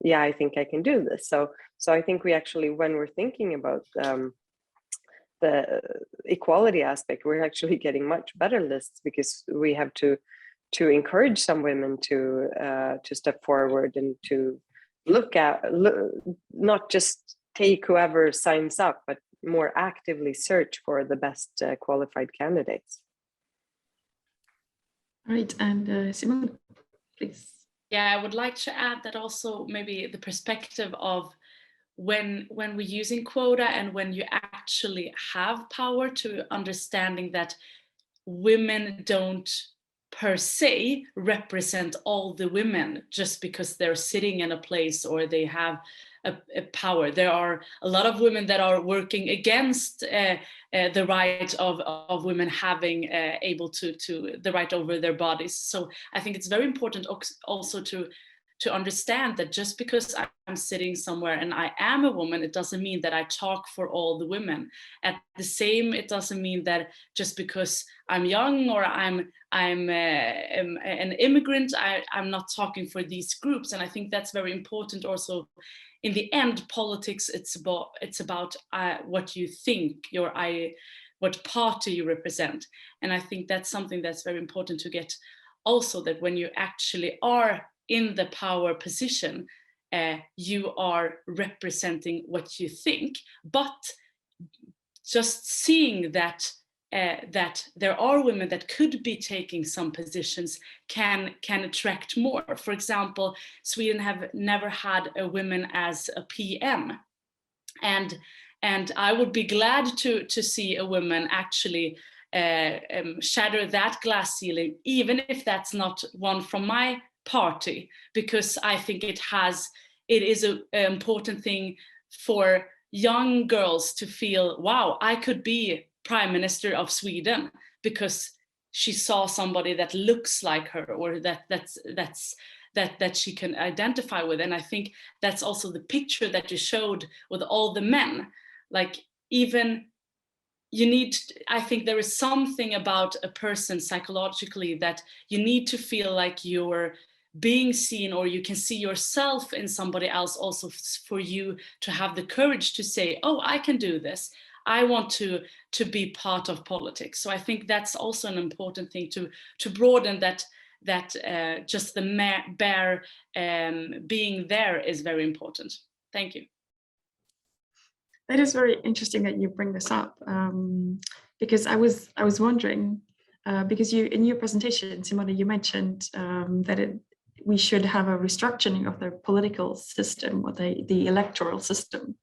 [SPEAKER 5] yeah, I think I can do this. So I think we actually, when we're thinking about the equality aspect, we're actually getting much better lists, because we have to encourage some women to step forward and to look not just take whoever signs up, but more actively search for the best qualified candidates.
[SPEAKER 1] All right, and Simona, please.
[SPEAKER 3] Yeah, I would like to add that also maybe the perspective of when we're using quota and when you actually have power, to understanding that women don't per se represent all the women just because they're sitting in a place or they have a power. There are a lot of women that are working against the right of women having able to the right over their bodies. So I think it's very important also to to understand that just because I'm sitting somewhere and I am a woman, it doesn't mean that I talk for all the women. At the same, it doesn't mean that just because I'm young or I'm an immigrant, I'm not talking for these groups. And I think that's very important also. In the end, politics, it's about what you think, what party you represent. And I think that's something that's very important to get also, that when you actually are in the power position, you are representing what you think, but just seeing that that there are women that could be taking some positions can attract more. For example, Sweden have never had a woman as a PM, and I would be glad to see a woman actually shatter that glass ceiling, even if that's not one from my party, because I think it is an important thing for young girls to feel, wow, I could be Prime Minister of Sweden because she saw somebody that looks like her, or that she can identify with. And I think that's also the picture that you showed with all the men. Like, even I think there is something about a person psychologically that you need to feel like you're being seen, or you can see yourself in somebody else, also for you to have the courage to say, oh, I can do this. I want to be part of politics. So I think that's also an important thing to broaden that just the bare being there is very important. Thank you.
[SPEAKER 1] That is very interesting that you bring this up, because I was wondering, because in your presentation, Simona, you mentioned that we should have a restructuring of the political system, or the electoral system,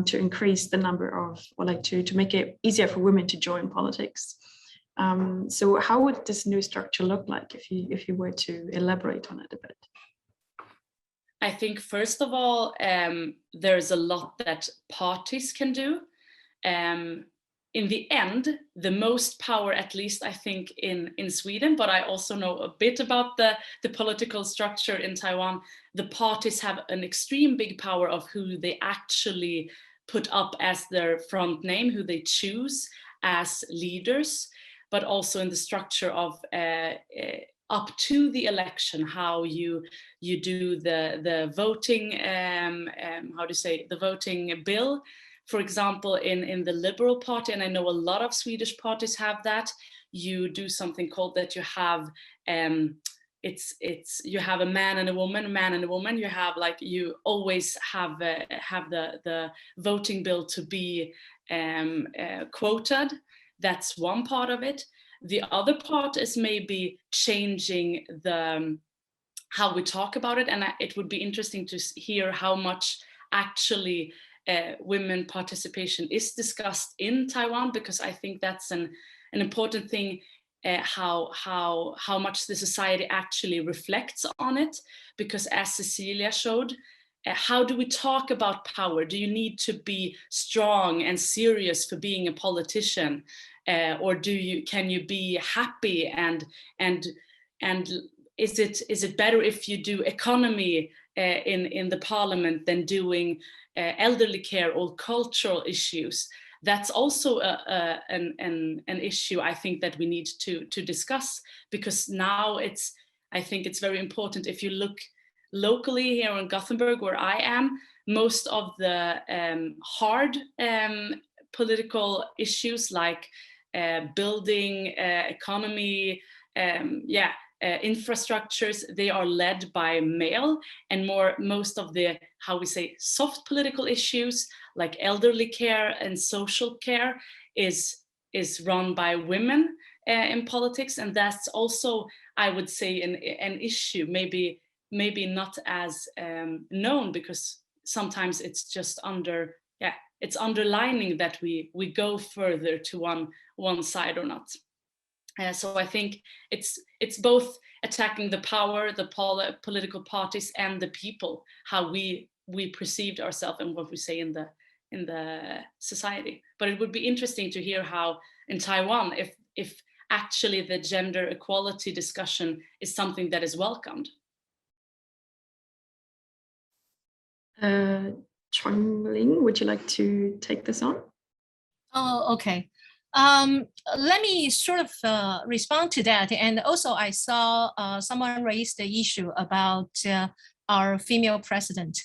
[SPEAKER 1] to increase the number of, or like to make it easier for women to join politics. So how would this new structure look like if you were to elaborate on it a bit?
[SPEAKER 3] I think, first of all, there's a lot that parties can do. In the end, the most power, at least I think in Sweden, but I also know a bit about the political structure in Taiwan, the parties have an extreme big power of who they actually put up as their front name, who they choose as leaders, but also in the structure of up to the election, how you do the voting, the voting bill. For example, in the Liberal Party, and I know a lot of Swedish parties have that, you do something called that you have, you have a man and a woman, you have, like, you always have the voting bill to be quoted. That's one part of it. The other part is maybe changing how we talk about it, and it would be interesting to hear how much actually women participation is discussed in Taiwan, because I think that's an important thing, how much the society actually reflects on it. Because as Cecilia showed, how do we talk about power? Do you need to be strong and serious for being a politician, or can you be happy and is it better if you do economy in the parliament than doing elderly care or cultural issues? That's also an issue I think that we need to discuss, because now I think it's very important. If you look locally here in Gothenburg, where I am, most of the hard political issues like building, economy, infrastructures, they are led by male, and most of the, how we say, soft political issues like elderly care and social care is run by women in politics. And that's also, I would say, an issue, maybe not as known, because sometimes it's just it's underlining that we go further to one side or not. So I think it's both attacking the power, the political parties, and the people, how we perceived ourselves and what we say in the society. But it would be interesting to hear how in Taiwan, if actually the gender equality discussion is something that is welcomed.
[SPEAKER 1] Chang-Ling, would you like to take this on?
[SPEAKER 2] Oh, okay. Let me sort of respond to that. And also I saw someone raised the issue about our female president.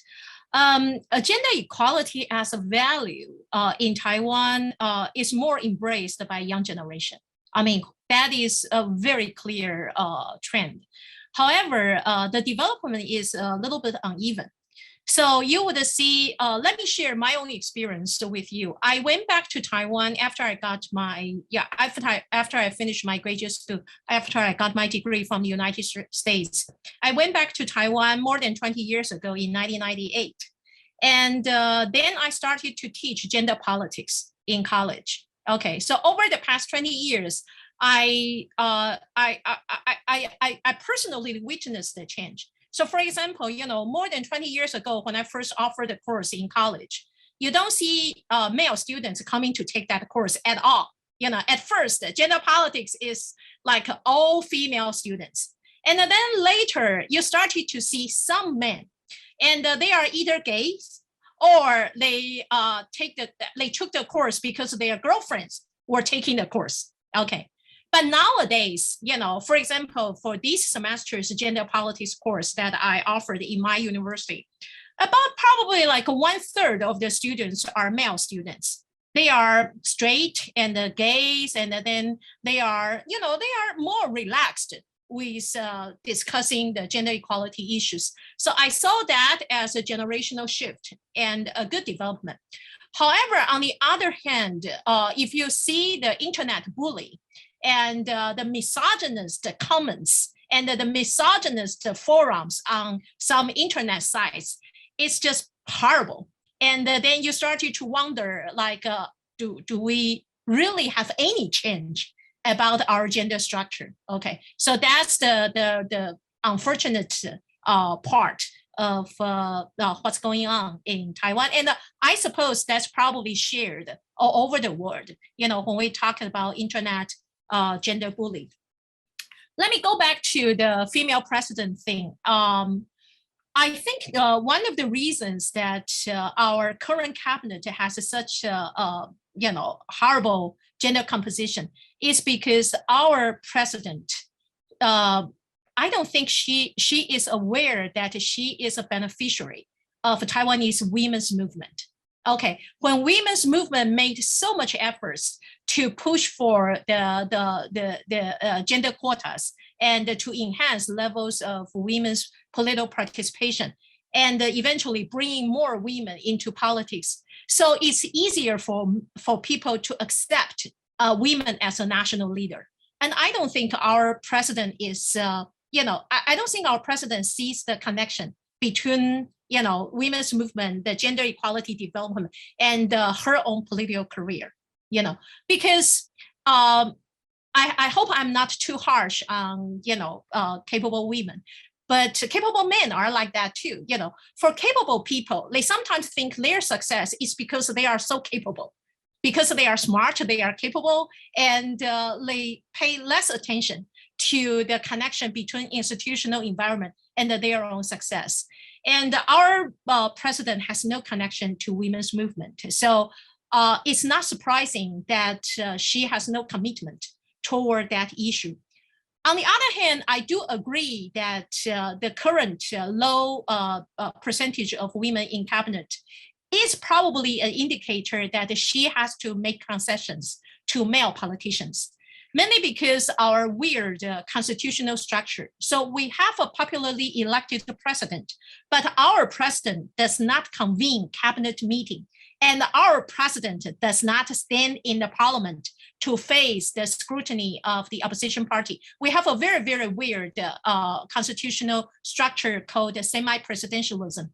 [SPEAKER 2] Gender equality as a value in Taiwan is more embraced by young generation. I mean, that is a very clear trend. However, the development is a little bit uneven. So you would see, let me share my own experience with you. I went back to Taiwan after I got my, after I finished my graduate school, after I got my degree from the United States. I went back to Taiwan more than 20 years ago in 1998. And then I started to teach gender politics in college. Okay, so over the past 20 years, I personally witnessed the change. So for example, more than 20 years ago, when I first offered the course in college, you don't see male students coming to take that course at all. At first, gender politics is like all female students. And then later, you started to see some men, and they are either gays or they took the course because their girlfriends were taking the course. Okay. But nowadays, for example, for this semester's gender politics course that I offered in my university, about probably like 1/3 of the students are male students. They are straight and gays, and then they are more relaxed with discussing the gender equality issues. So I saw that as a generational shift and a good development. However, on the other hand, if you see the internet bully, and the misogynist comments and the misogynist forums on some internet sites, it's just horrible. And then you started to wonder, like, do we really have any change about our gender structure? Okay, so that's the unfortunate part of what's going on in Taiwan. And I suppose that's probably shared all over the world, when we talk about internet gender bullying. Let me go back to the female president thing. I think one of the reasons that our current cabinet has such horrible gender composition is because our president, I don't think she is aware that she is a beneficiary of Taiwanese women's movement. Okay, when women's movement made so much efforts to push for the gender quotas and to enhance levels of women's political participation and eventually bringing more women into politics. So it's easier for people to accept women as a national leader. And I don't think our president is, I don't think our president sees the connection between women's movement, the gender equality development, and her own political career, because I hope I'm not too harsh on, capable women, but capable men are like that too. For capable people, they sometimes think their success is because they are so capable, because they are smart, they are capable, and they pay less attention to the connection between institutional environment and their own success. And our president has no connection to women's movement. So it's not surprising that she has no commitment toward that issue. On the other hand, I do agree that the current low percentage of women in cabinet is probably an indicator that she has to make concessions to male politicians, mainly because our weird constitutional structure. So we have a popularly elected president, but our president does not convene cabinet meeting, and our president does not stand in the parliament to face the scrutiny of the opposition party. We have a very, very weird constitutional structure called semi-presidentialism.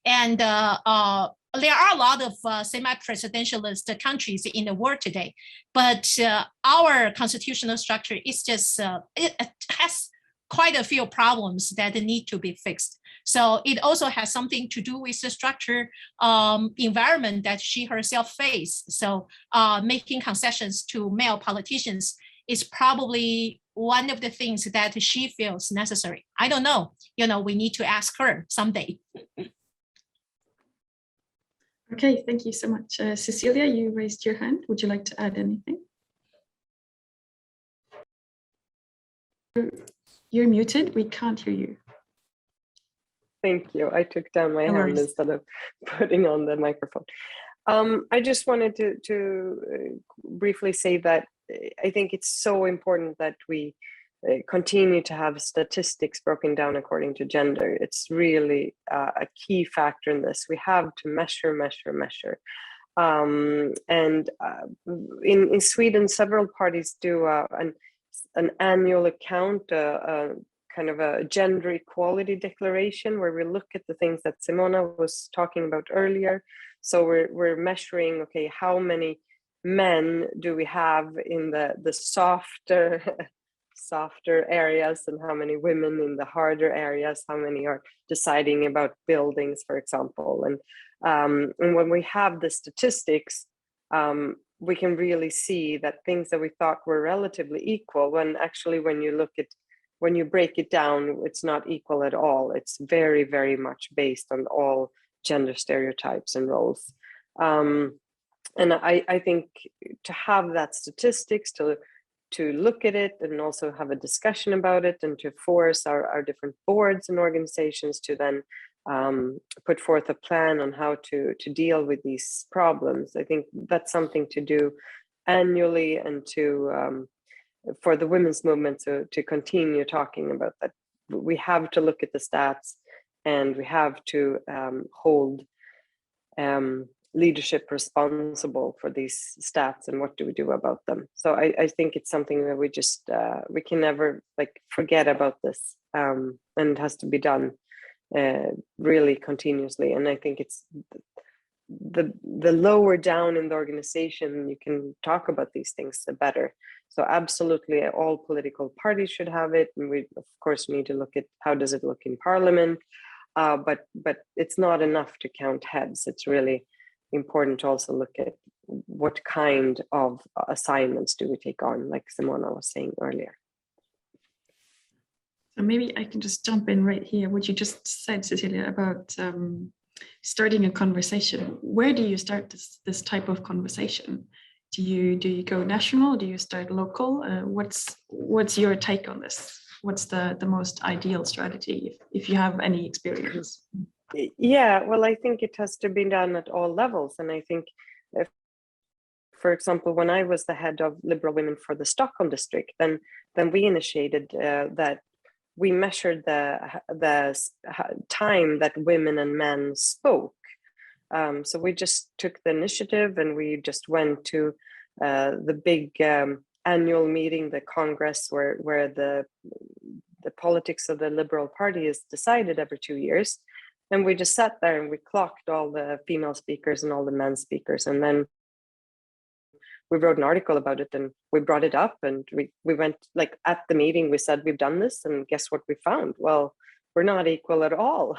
[SPEAKER 2] And there are a lot of semi-presidentialist countries in the world today, but our constitutional structure is just, it has quite a few problems that need to be fixed. So it also has something to do with the structure environment that she herself faced. So making concessions to male politicians is probably one of the things that she feels necessary. I don't know, we need to ask her someday.
[SPEAKER 1] Okay, thank you so much. Cecilia, you raised your hand. Would you like to add anything? You're muted. We can't hear you.
[SPEAKER 5] Thank you. I took down my
[SPEAKER 1] No
[SPEAKER 5] hand
[SPEAKER 1] worries.
[SPEAKER 5] instead of putting on the microphone. I just wanted to briefly say that I think it's so important that we continue to have statistics broken down according to gender. It's really a key factor in this. We have to measure. In Sweden, several parties do an annual account, kind of a gender equality declaration, where we look at the things that Simona was talking about earlier. So we're measuring, okay, how many men do we have in the softer areas, and how many women in the harder areas, how many are deciding about buildings, for example. And when we have the statistics, we can really see that things that we thought were relatively equal, when you break it down, it's not equal at all. It's very, very much based on all gender stereotypes and roles. And I think to have that statistics, to look at it and also have a discussion about it, and to force our different boards and organizations to then put forth a plan on how to deal with these problems. I think that's something to do annually, and to for the women's movement to continue talking about that. We have to look at the stats, and we have to hold leadership responsible for these stats, and what do we do about them. So I think it's something that we just we can never forget about this, and it has to be done really continuously. And I think it's the lower down in the organization you can talk about these things, the better. So absolutely, all political parties should have it, and we of course need to look at how does it look in parliament. But it's not enough to count heads. It's really important to also look at what kind of assignments do we take on, like Simona was saying earlier.
[SPEAKER 1] So maybe I can just jump in right here. What you just said, Cecilia, about starting a conversation. Where do you start this type of conversation? Do you go national? Do you start local? What's your take on this? What's the most ideal strategy if you have any experience?
[SPEAKER 5] Yeah, well, I think it has to be done at all levels. And I think, for example, when I was the head of Liberal Women for the Stockholm district, then we initiated that we measured the time that women and men spoke. So we just took the initiative, and we just went to the big annual meeting, the Congress, where the politics of the Liberal Party is decided every 2 years. And we just sat there and we clocked all the female speakers and all the men speakers. And then we wrote an article about it, and we brought it up, and we went, at the meeting, we said, we've done this, and guess what we found? Well, we're not equal at all.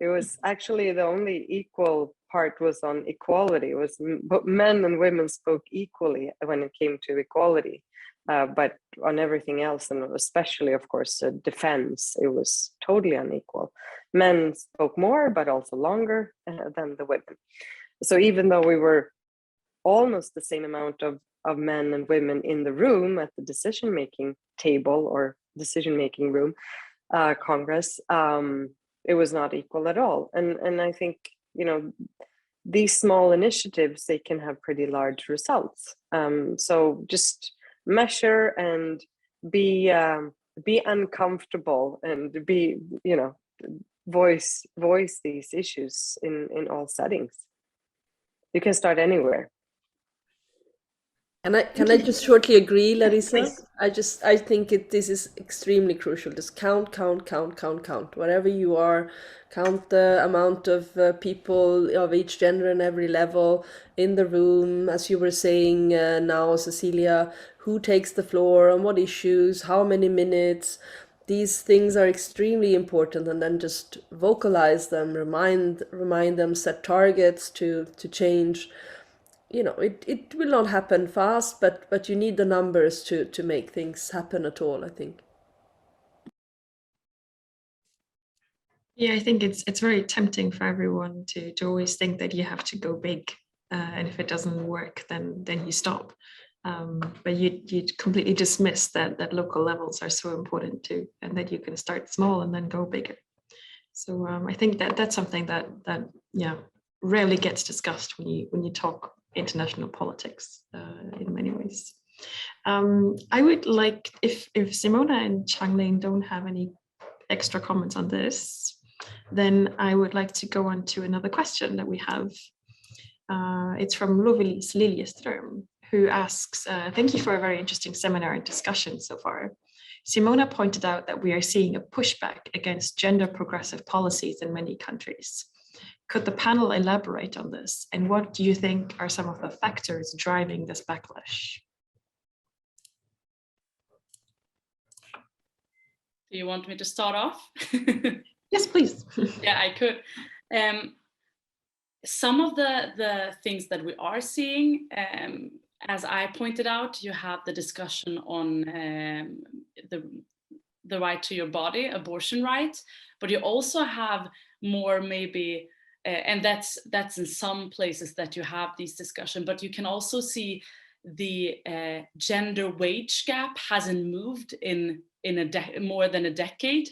[SPEAKER 5] It was actually the only equal part was on equality. It was men and women spoke equally when it came to equality. But on everything else, and especially, of course, defense, it was totally unequal. Men spoke more, but also longer than the women. So even though we were almost the same amount of men and women in the room at the decision-making table or decision-making room, Congress, it was not equal at all. And I think, these small initiatives, they can have pretty large results. So just measure and be uncomfortable, and be, voice these issues in all settings. You can start anywhere.
[SPEAKER 4] Can I just shortly agree, Larissa?
[SPEAKER 1] Please.
[SPEAKER 4] I think this is extremely crucial. Just count. Wherever you are, count the amount of people of each gender and every level in the room. As you were saying now, Cecilia, who takes the floor, on what issues, how many minutes. These things are extremely important, and then just vocalize them, remind them, set targets to change. It will not happen fast, but you need the numbers to make things happen at all, I think.
[SPEAKER 1] Yeah, I think it's very tempting for everyone to always think that you have to go big, and if it doesn't work, then you stop. But you completely dismiss that local levels are so important too, and that you can start small and then go bigger. So I think that's something that yeah, rarely gets discussed when you talk international politics in many ways. I would like, if Simona and Chang-Ling don't have any extra comments on this, then I would like to go on to another question that we have. It's from Lovelis Liljeström, who asks, thank you for a very interesting seminar and discussion so far. Simona pointed out that we are seeing a pushback against gender progressive policies in many countries. Could the panel elaborate on this? And what do you think are some of the factors driving this backlash?
[SPEAKER 3] Do you want me to start off?
[SPEAKER 1] Yes, please.
[SPEAKER 3] Yeah, I could. Some of the things that we are seeing, as I pointed out, you have the discussion on the right to your body, abortion right, but you also have more maybe, and that's in some places that you have these discussions, but you can also see the gender wage gap hasn't moved in more than a decade.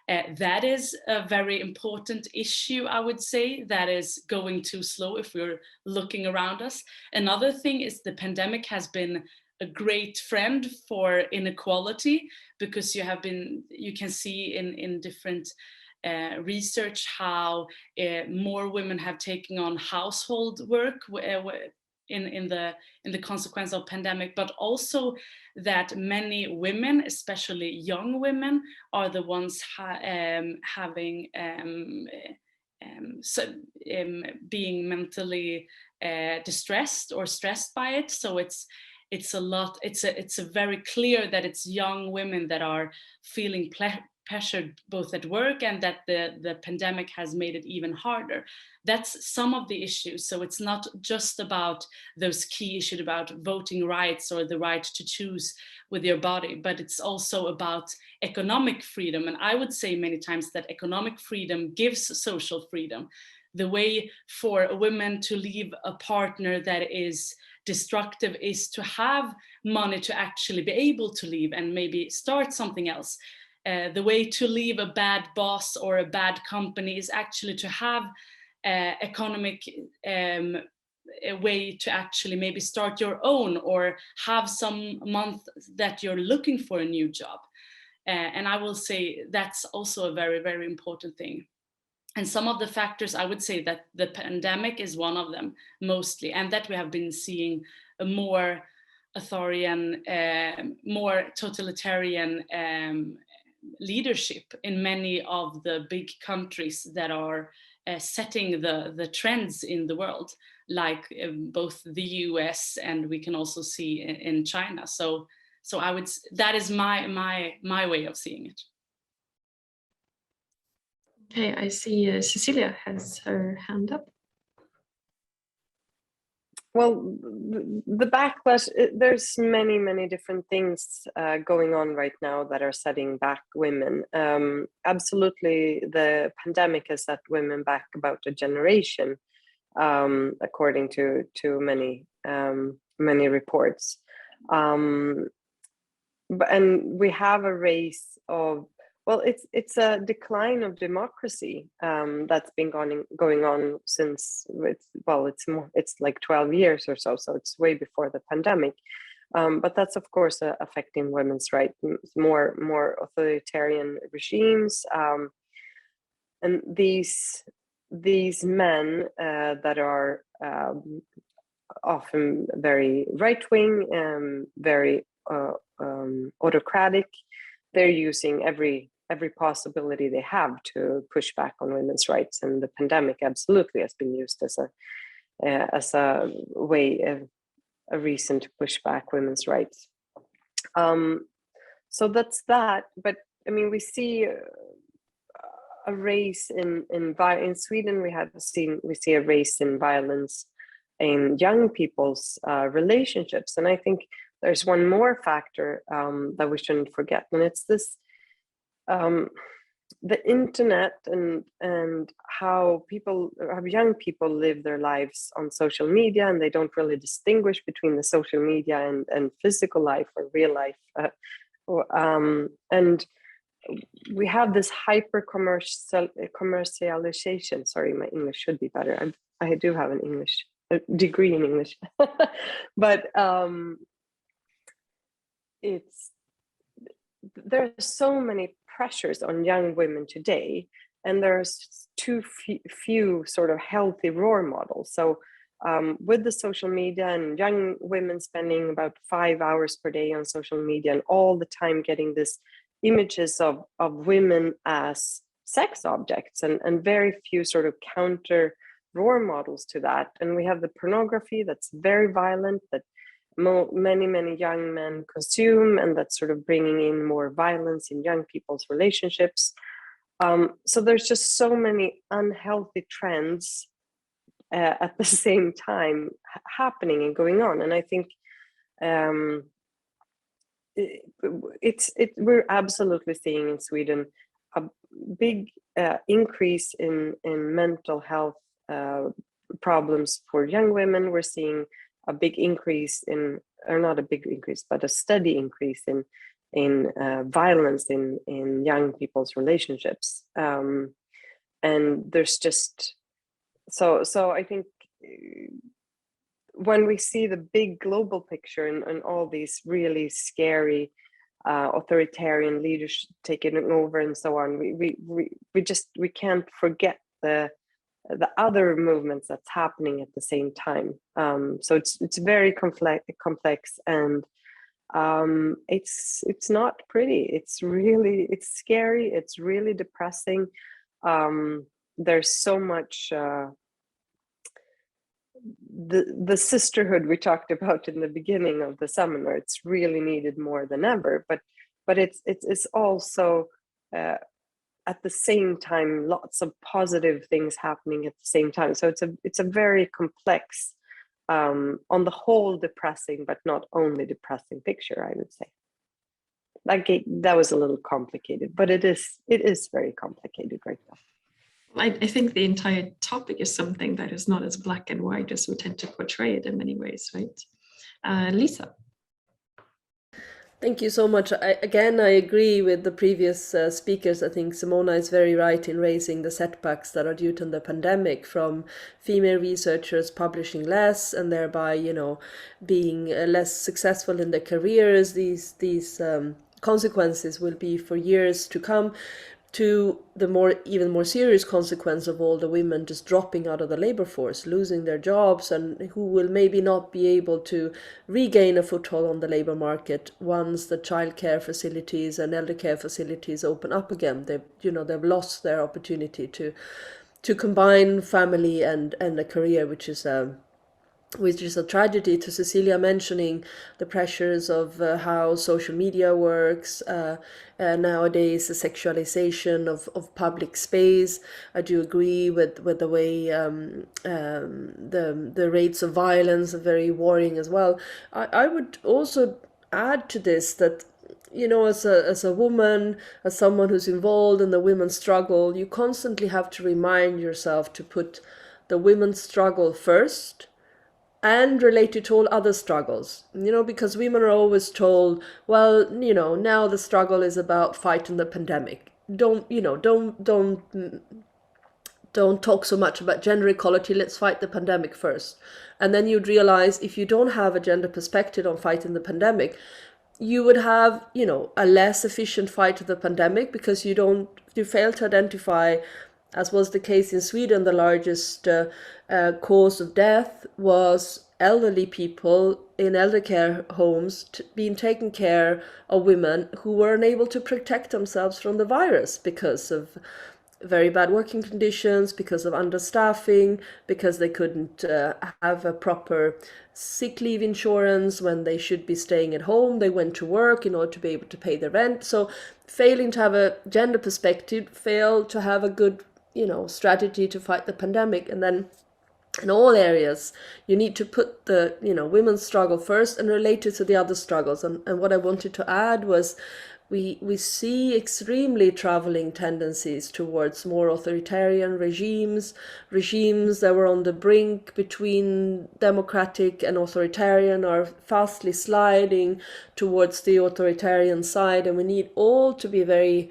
[SPEAKER 3] That is a very important issue, I would say, that is going too slow if we're looking around us. Another thing is the pandemic has been a great friend for inequality, because you can see in different research how more women have taken on household work in the consequence of pandemic, but also that many women, especially young women, are the ones being mentally distressed or stressed by it. So it's a very clear that it's young women that are feeling pressured both at work, and that the pandemic has made it even harder. That's some of the issues. So it's not just about those key issues about voting rights or the right to choose with your body, but it's also about economic freedom. And I would say many times that economic freedom gives social freedom. The way for a woman to leave a partner that is destructive is to have money to actually be able to leave and maybe start something else. The way to leave a bad boss or a bad company is actually to have economic a way to actually maybe start your own, or have some month that you're looking for a new job. And I will say that's also a very, very important thing. And some of the factors, I would say that the pandemic is one of them mostly, and that we have been seeing a more authoritarian, more totalitarian leadership in many of the big countries that are setting the trends in the world, like both the US and we can also see in China. So that is my way of seeing it.
[SPEAKER 1] Okay, I see Cecilia has her hand up.
[SPEAKER 5] Well, the backlash, there's many different things going on right now that are setting back women. Absolutely, the pandemic has set women back about a generation, according to many reports. And we have a race of, well, it's a decline of democracy that's been going on since it's like 12 years or so. So it's way before the pandemic. But that's of course affecting women's rights, more authoritarian regimes, and these men that are often very right wing, very autocratic. They're using every possibility they have to push back on women's rights, and the pandemic absolutely has been used as a way of a reason to push back women's rights. So that's that. But I mean, we see a race in Sweden. We see a race in violence in young people's relationships, and I think there's one more factor that we shouldn't forget, and it's this the internet and how young people live their lives on social media, and they don't really distinguish between the social media and physical life or real life. And we have this hyper commercialization. Sorry, my English should be better. I do have a degree in English, but there are so many pressures on young women today, and there's too few sort of healthy role models. So with the social media and young women spending about 5 hours per day on social media and all the time getting this images of women as sex objects, and very few sort of counter role models to that. And we have the pornography that's very violent, that many young men consume, and that's sort of bringing in more violence in young people's relationships. So there's just so many unhealthy trends at the same time happening and going on. And I think we're absolutely seeing in Sweden a big increase in mental health problems for young women. We're seeing a big increase or not a big increase, but a steady increase in violence in young people's relationships. And there's just, so I think when we see the big global picture and all these really scary authoritarian leaders taking over and so on, we can't forget the other movements that's happening at the same time. So it's very complex, and it's not pretty. It's scary. It's really depressing. There's so much the sisterhood we talked about in the beginning of the seminar. It's really needed more than ever. But it's also at the same time lots of positive things happening at the same time. So it's a very complex, on the whole, depressing, but not only depressing picture, I would say. That was a little complicated, but it is very complicated right now.
[SPEAKER 1] I think the entire topic is something that is not as black and white as we tend to portray it in many ways, right? Lisa.
[SPEAKER 4] Thank you so much. I agree with the previous speakers. I think Simona is very right in raising the setbacks that are due to the pandemic, from female researchers publishing less and thereby, being less successful in their careers. These consequences will be for years to come, to the even more serious consequence of all the women just dropping out of the labor force, losing their jobs, and who will maybe not be able to regain a foothold on the labor market once the childcare facilities and elder care facilities open up again. They've lost their opportunity to combine family and a career, which is a tragedy. To Cecilia mentioning the pressures of how social media works, nowadays the sexualization of public space. I do agree with the way the rates of violence are very worrying as well. I would also add to this that, as a woman, as someone who's involved in the women's struggle, you constantly have to remind yourself to put the women's struggle first and related to all other struggles, because women are always told, well, now the struggle is about fighting the pandemic. Don't talk so much about gender equality. Let's fight the pandemic first. And then you'd realize, if you don't have a gender perspective on fighting the pandemic, you would have, a less efficient fight of the pandemic, because you fail to identify, as was the case in Sweden, the largest cause of death was elderly people in elder care homes being taken care of women who were unable to protect themselves from the virus because of very bad working conditions, because of understaffing, because they couldn't have a proper sick leave insurance when they should be staying at home. They went to work in order to be able to pay the rent. So failing to have a gender perspective, failed to have a good strategy to fight the pandemic. And then in all areas, you need to put the women's struggle first and relate it to the other struggles. And what I wanted to add was we see extremely traveling tendencies towards more authoritarian regimes that were on the brink between democratic and authoritarian are fastly sliding towards the authoritarian side, and we need all to be very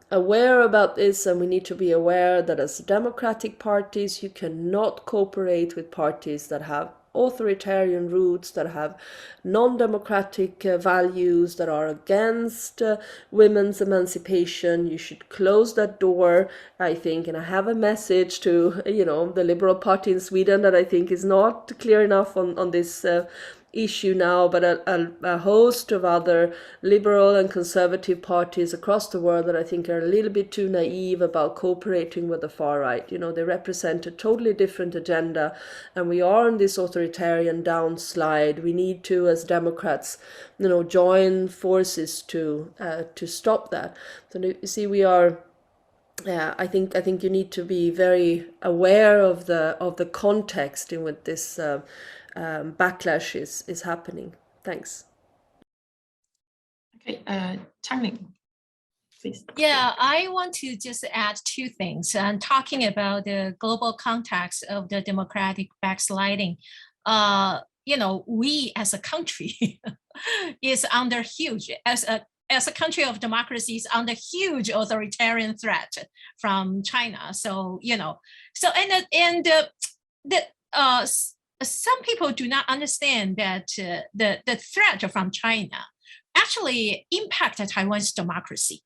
[SPEAKER 4] aware about this, and we need to be aware that as democratic parties you cannot cooperate with parties that have authoritarian roots, that have non-democratic values, that are against women's emancipation. You should close that door, I think. And I have a message to, the Liberal Party in Sweden that I think is not clear enough on this issue now, but a host of other liberal and conservative parties across the world that I think are a little bit too naive about cooperating with the far right. They represent a totally different agenda, and we are on this authoritarian downslide. We need to, as Democrats, join forces to stop that. So you see, we are. I think you need to be very aware of the context in which this backlash is happening. Thanks.
[SPEAKER 1] Okay, Chang-Ling, please.
[SPEAKER 2] Yeah, I want to just add two things. And talking about the global context of the democratic backsliding, we as a country is under huge, as a country of democracy is under huge authoritarian threat from China. So, some people do not understand that the threat from China actually impact Taiwan's democracy,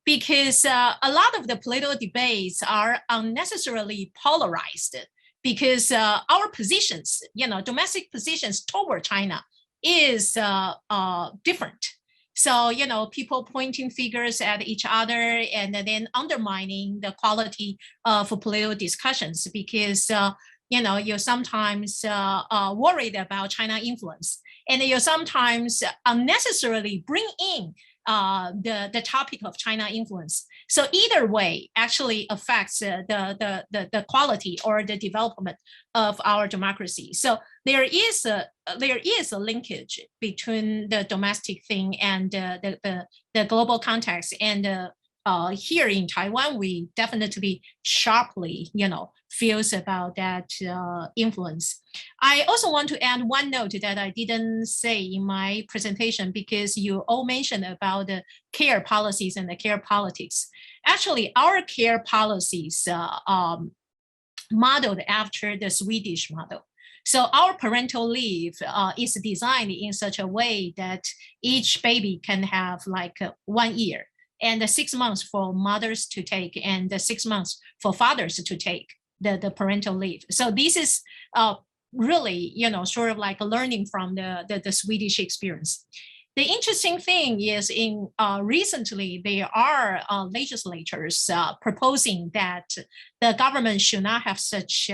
[SPEAKER 2] because a lot of the political debates are unnecessarily polarized, because our positions, domestic positions toward China is different. So, people pointing fingers at each other and then undermining the quality of political discussions, because you're sometimes worried about China influence, and you sometimes unnecessarily bring in the topic of China influence. So either way actually affects the quality or the development of our democracy. So there is a linkage between the domestic thing and the global context. And here in Taiwan, we definitely sharply, feels about that influence. I also want to add one note that I didn't say in my presentation, because you all mentioned about the care policies and the care politics. Actually, our care policies modeled after the Swedish model. So our parental leave is designed in such a way that each baby can have like 1 year, and 6 months for mothers to take, and 6 months for fathers to take the parental leave. So this is really, sort of like learning from the Swedish experience. The interesting thing is in recently, there are legislators proposing that the government should not have such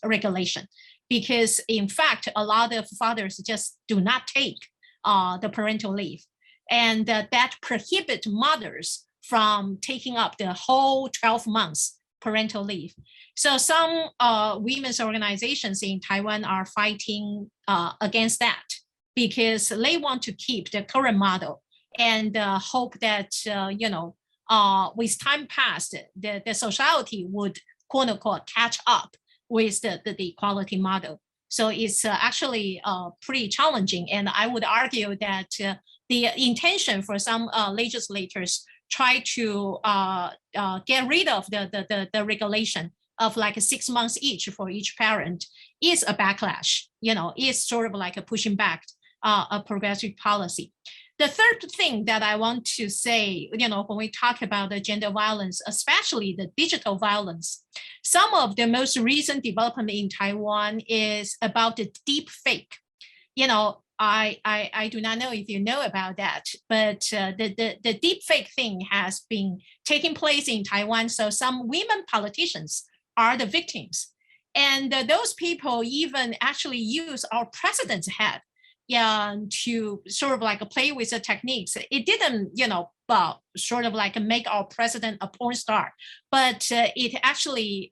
[SPEAKER 2] regulation, because in fact, a lot of fathers just do not take the parental leave. And that prohibit mothers from taking up the whole 12 months parental leave. So some women's organizations in Taiwan are fighting against that, because they want to keep the current model and hope that, with time passed, the society would, quote unquote, catch up with the equality model. So it's actually pretty challenging. And I would argue that the intention for some legislators try to get rid of the regulation of like 6 months each for each parent is a backlash, is sort of like a pushing back a progressive policy. The third thing that I want to say, when we talk about the gender violence, especially the digital violence, some of the most recent development in Taiwan is about the deep fake. I do not know if you know about that, but the deep fake thing has been taking place in Taiwan. So some women politicians are the victims. And those people even actually use our president's head to sort of like play with the techniques. It didn't, sort of like make our president a porn star, but it actually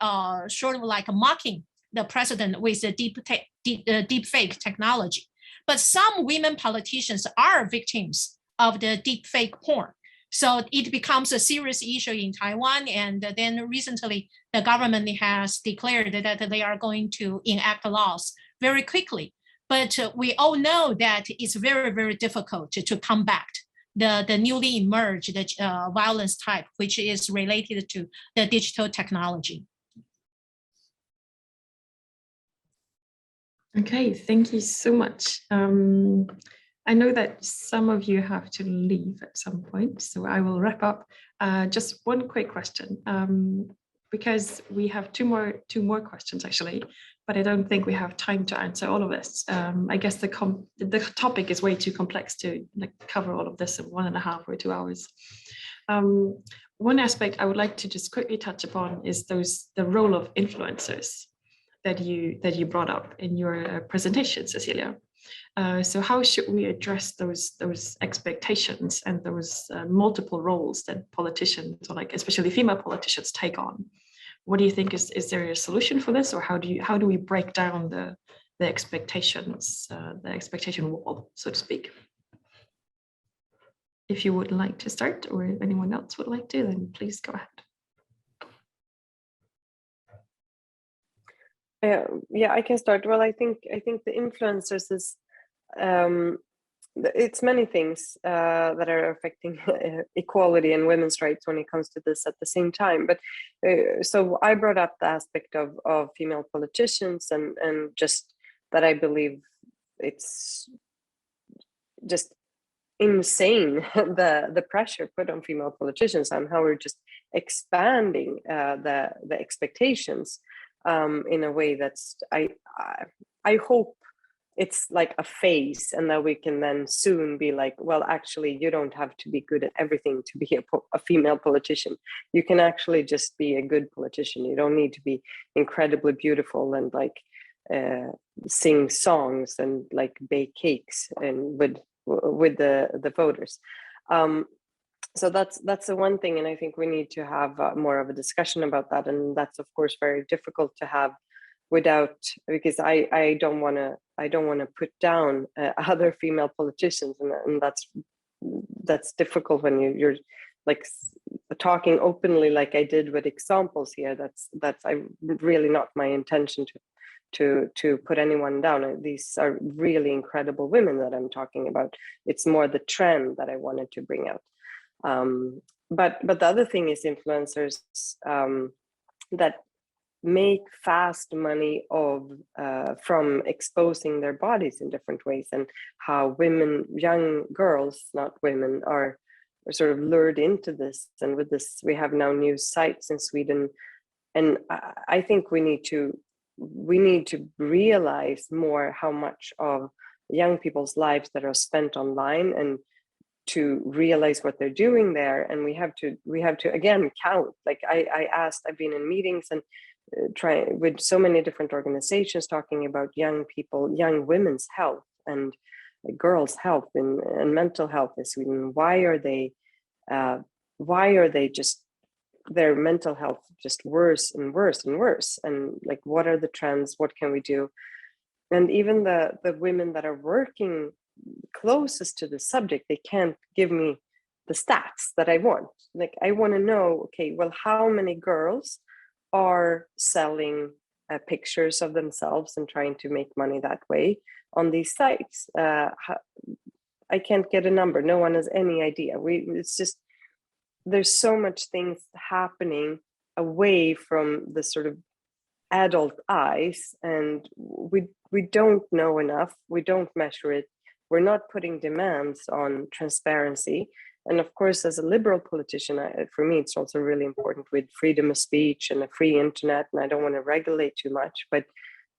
[SPEAKER 2] sort of like mocking the president with the deep fake technology. But some women politicians are victims of the deep fake porn. So it becomes a serious issue in Taiwan. And then recently, the government has declared that they are going to enact laws very quickly. But we all know that it's very, very difficult to combat the newly emerged violence type, which is related to the digital technology.
[SPEAKER 1] Okay, thank you so much. I know that some of you have to leave at some point, so I will wrap up. Just one quick question, because we have two more questions actually, but I don't think we have time to answer all of this. I guess the topic is way too complex to cover all of this in 1.5 or 2 hours. One aspect I would like to just quickly touch upon is the role of influencers that you brought up in your presentation, Cecilia. So how should we address those expectations and those multiple roles that politicians, or especially female politicians, take on? What do you think is there a solution for this, or how do we break down the expectations, the expectation wall, so to speak? If you would like to start, or if anyone else would like to, then please go ahead.
[SPEAKER 5] Yeah, I can start. Well, I think the influencers is it's many things that are affecting equality and women's rights when it comes to this at the same time. But so I brought up the aspect of female politicians and just that I believe it's just insane the pressure put on female politicians and how we're just expanding the expectations in a way that's I hope it's like a phase, and that we can then soon be like, well, actually, you don't have to be good at everything to be a female politician. You can actually just be a good politician. You don't need to be incredibly beautiful and sing songs and bake cakes and with the voters. So that's the one thing, and I think we need to have more of a discussion about that, and that's of course very difficult to have because I don't want to put down other female politicians, and that's difficult when you're talking openly like I did with examples here. That's really not my intention to put anyone down. These are really incredible women that I'm talking about. It's more the trend that I wanted to bring out. But the other thing is influencers that make fast money from exposing their bodies in different ways, and how women, young girls, not women, are sort of lured into this. And with this, we have now new sites in Sweden, and I think we need to realize more how much of young people's lives that are spent online, and to realize what they're doing there. And we have to again count. I've been in meetings and try with so many different organizations talking about young people, young women's health and girls' health and mental health in Sweden. Why are they just, their mental health just worse and worse and worse? And what are the trends? What can we do? And even the women that are working closest to the subject, they can't give me the stats that I want. I want to know, okay, well, how many girls are selling pictures of themselves and trying to make money that way on these sites? I can't get a number. No one has any idea. It's just, there's so much things happening away from the sort of adult eyes, and we don't know enough. We don't measure it. We're not putting demands on transparency. And of course, as a liberal politician, for me, it's also really important with freedom of speech and a free internet. And I don't want to regulate too much, but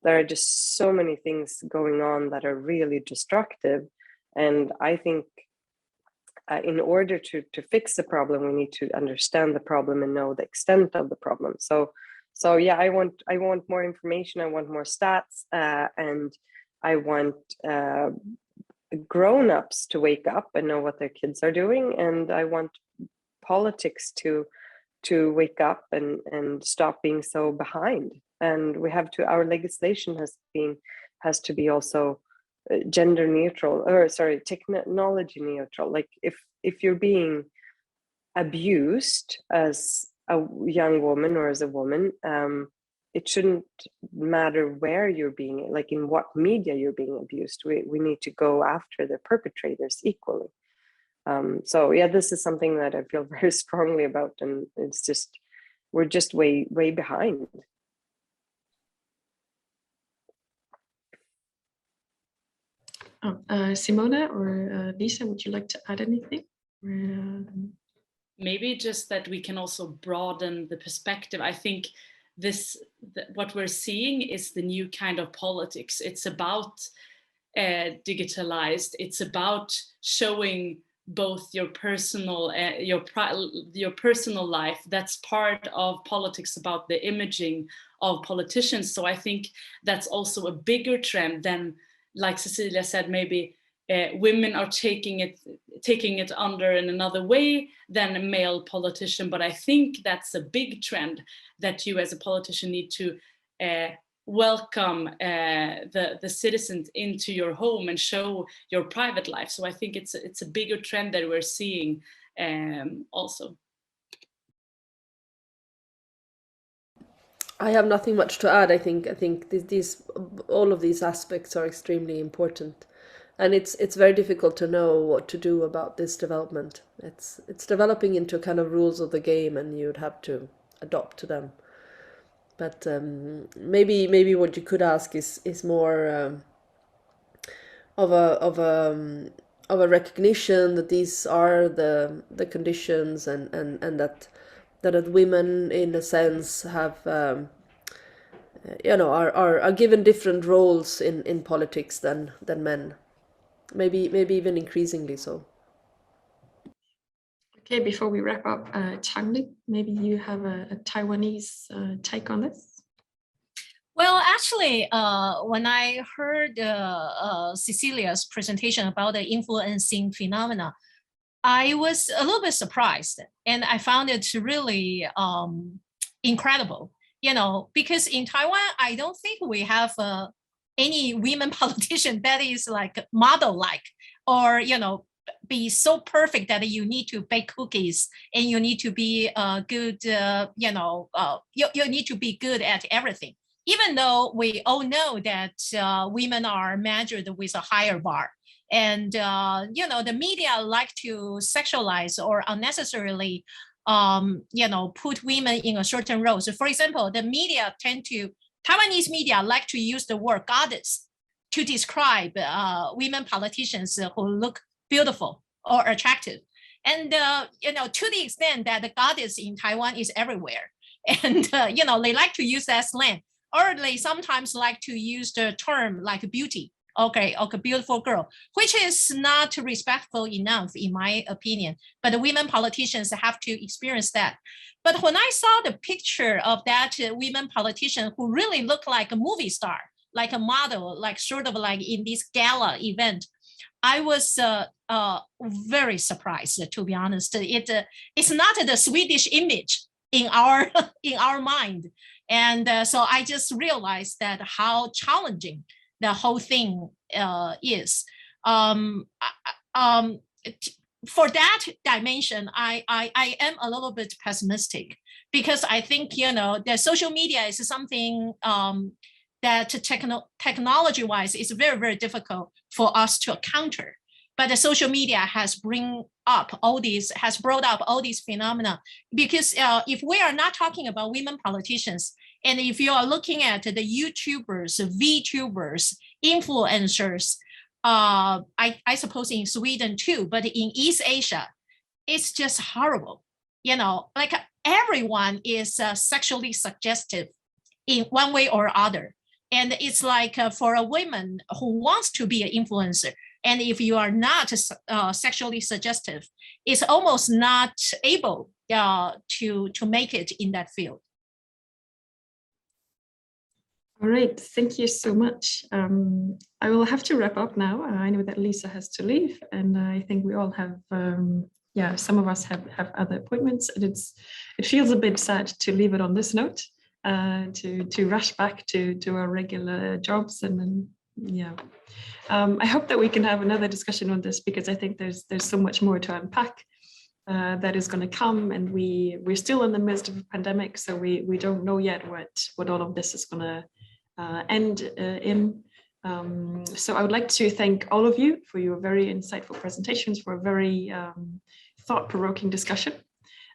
[SPEAKER 5] there are just so many things going on that are really destructive. And I think in order to fix the problem, we need to understand the problem and know the extent of the problem. So yeah, I want more information. I want more stats, and I want grown-ups to wake up and know what their kids are doing, and I want politics to wake up and stop being so behind. And we have to, our legislation has to be also gender neutral, or sorry, technology neutral. Like if you're being abused as a young woman or as a woman, it shouldn't matter where you're being, like in what media you're being abused. We need to go after the perpetrators equally. So yeah, this is something that I feel very strongly about, and it's just, we're just way behind.
[SPEAKER 1] Simona or Lisa, would you like to add anything?
[SPEAKER 3] Maybe just that we can also broaden the perspective. I think what we're seeing is the new kind of politics. It's about digitalized. It's about showing both your personal your personal life. That's part of politics, about the imaging of politicians. So I think that's also a bigger trend than, like Cecilia said, maybe women are taking it under in another way than a male politician. But I think that's a big trend, that you as a politician need to welcome the citizens into your home and show your private life. So I think it's a bigger trend that we're seeing also.
[SPEAKER 4] I have nothing much to add. I think all of these aspects are extremely important, and it's very difficult to know what to do about this development. It's developing into kind of rules of the game, and you'd have to adopt to them. But maybe what you could ask is more of a recognition that these are the conditions, and that women in a sense have are given different roles in politics than men, maybe even increasingly so.
[SPEAKER 1] Okay, before we wrap up, Chang-Ling, maybe you have a Taiwanese take on this?
[SPEAKER 2] Well, actually, when I heard Cecilia's presentation about the influencing phenomena, I was a little bit surprised, and I found it really incredible, because in Taiwan, I don't think we have any women politician that is like model-like, or, be so perfect that you need to bake cookies and you need to be good, you need to be good at everything. Even though we all know that women are measured with a higher bar. And, the media like to sexualize or unnecessarily, put women in a certain role. So for example, Taiwanese media like to use the word goddess to describe women politicians who look beautiful or attractive. And, to the extent that the goddess in Taiwan is everywhere. And, they like to use that slang, or they sometimes like to use the term like beauty. Okay, beautiful girl, which is not respectful enough, in my opinion. But the women politicians have to experience that. But when I saw the picture of that women politician who really looked like a movie star, like a model, like sort of like in this gala event, I was very surprised, to be honest. It's not the Swedish image in our mind. And so I just realized that how challenging the whole thing is. For that dimension, I am a little bit pessimistic, because I think, the social media is something that technology-wise is very, very difficult for us to counter. But the social media has brought up all these phenomena, because if we are not talking about women politicians, and if you are looking at the YouTubers, VTubers, influencers, I suppose in Sweden too, but in East Asia, it's just horrible. Like everyone is sexually suggestive in one way or other. And it's like for a woman who wants to be an influencer, and if you are not sexually suggestive, it's almost not able to make it in that field.
[SPEAKER 1] All right, thank you so much. I will have to wrap up now. I know that Lisa has to leave, and I think we all have, some of us have other appointments, and it feels a bit sad to leave it on this note, to rush back to our regular jobs and then Yeah. I hope that we can have another discussion on this, because I think there's so much more to unpack that is going to come, and we're still in the midst of a pandemic, so we don't know yet what all of this is going to end in. So I would like to thank all of you for your very insightful presentations, for a very thought-provoking discussion.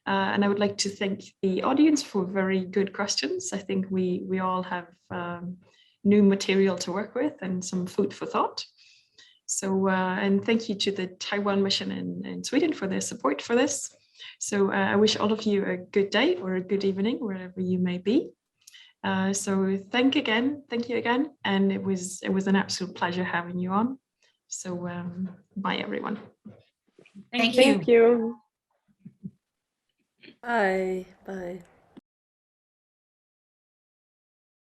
[SPEAKER 1] And I would like to thank the audience for very good questions. I think we all have new material to work with and some food for thought. So, and thank you to the Taiwan Mission in Sweden for their support for this. So I wish all of you a good day or a good evening, wherever you may be. So thank you again. And it was an absolute pleasure having you on. So bye, everyone.
[SPEAKER 2] Thank you.
[SPEAKER 5] Thank you.
[SPEAKER 4] Bye. Bye.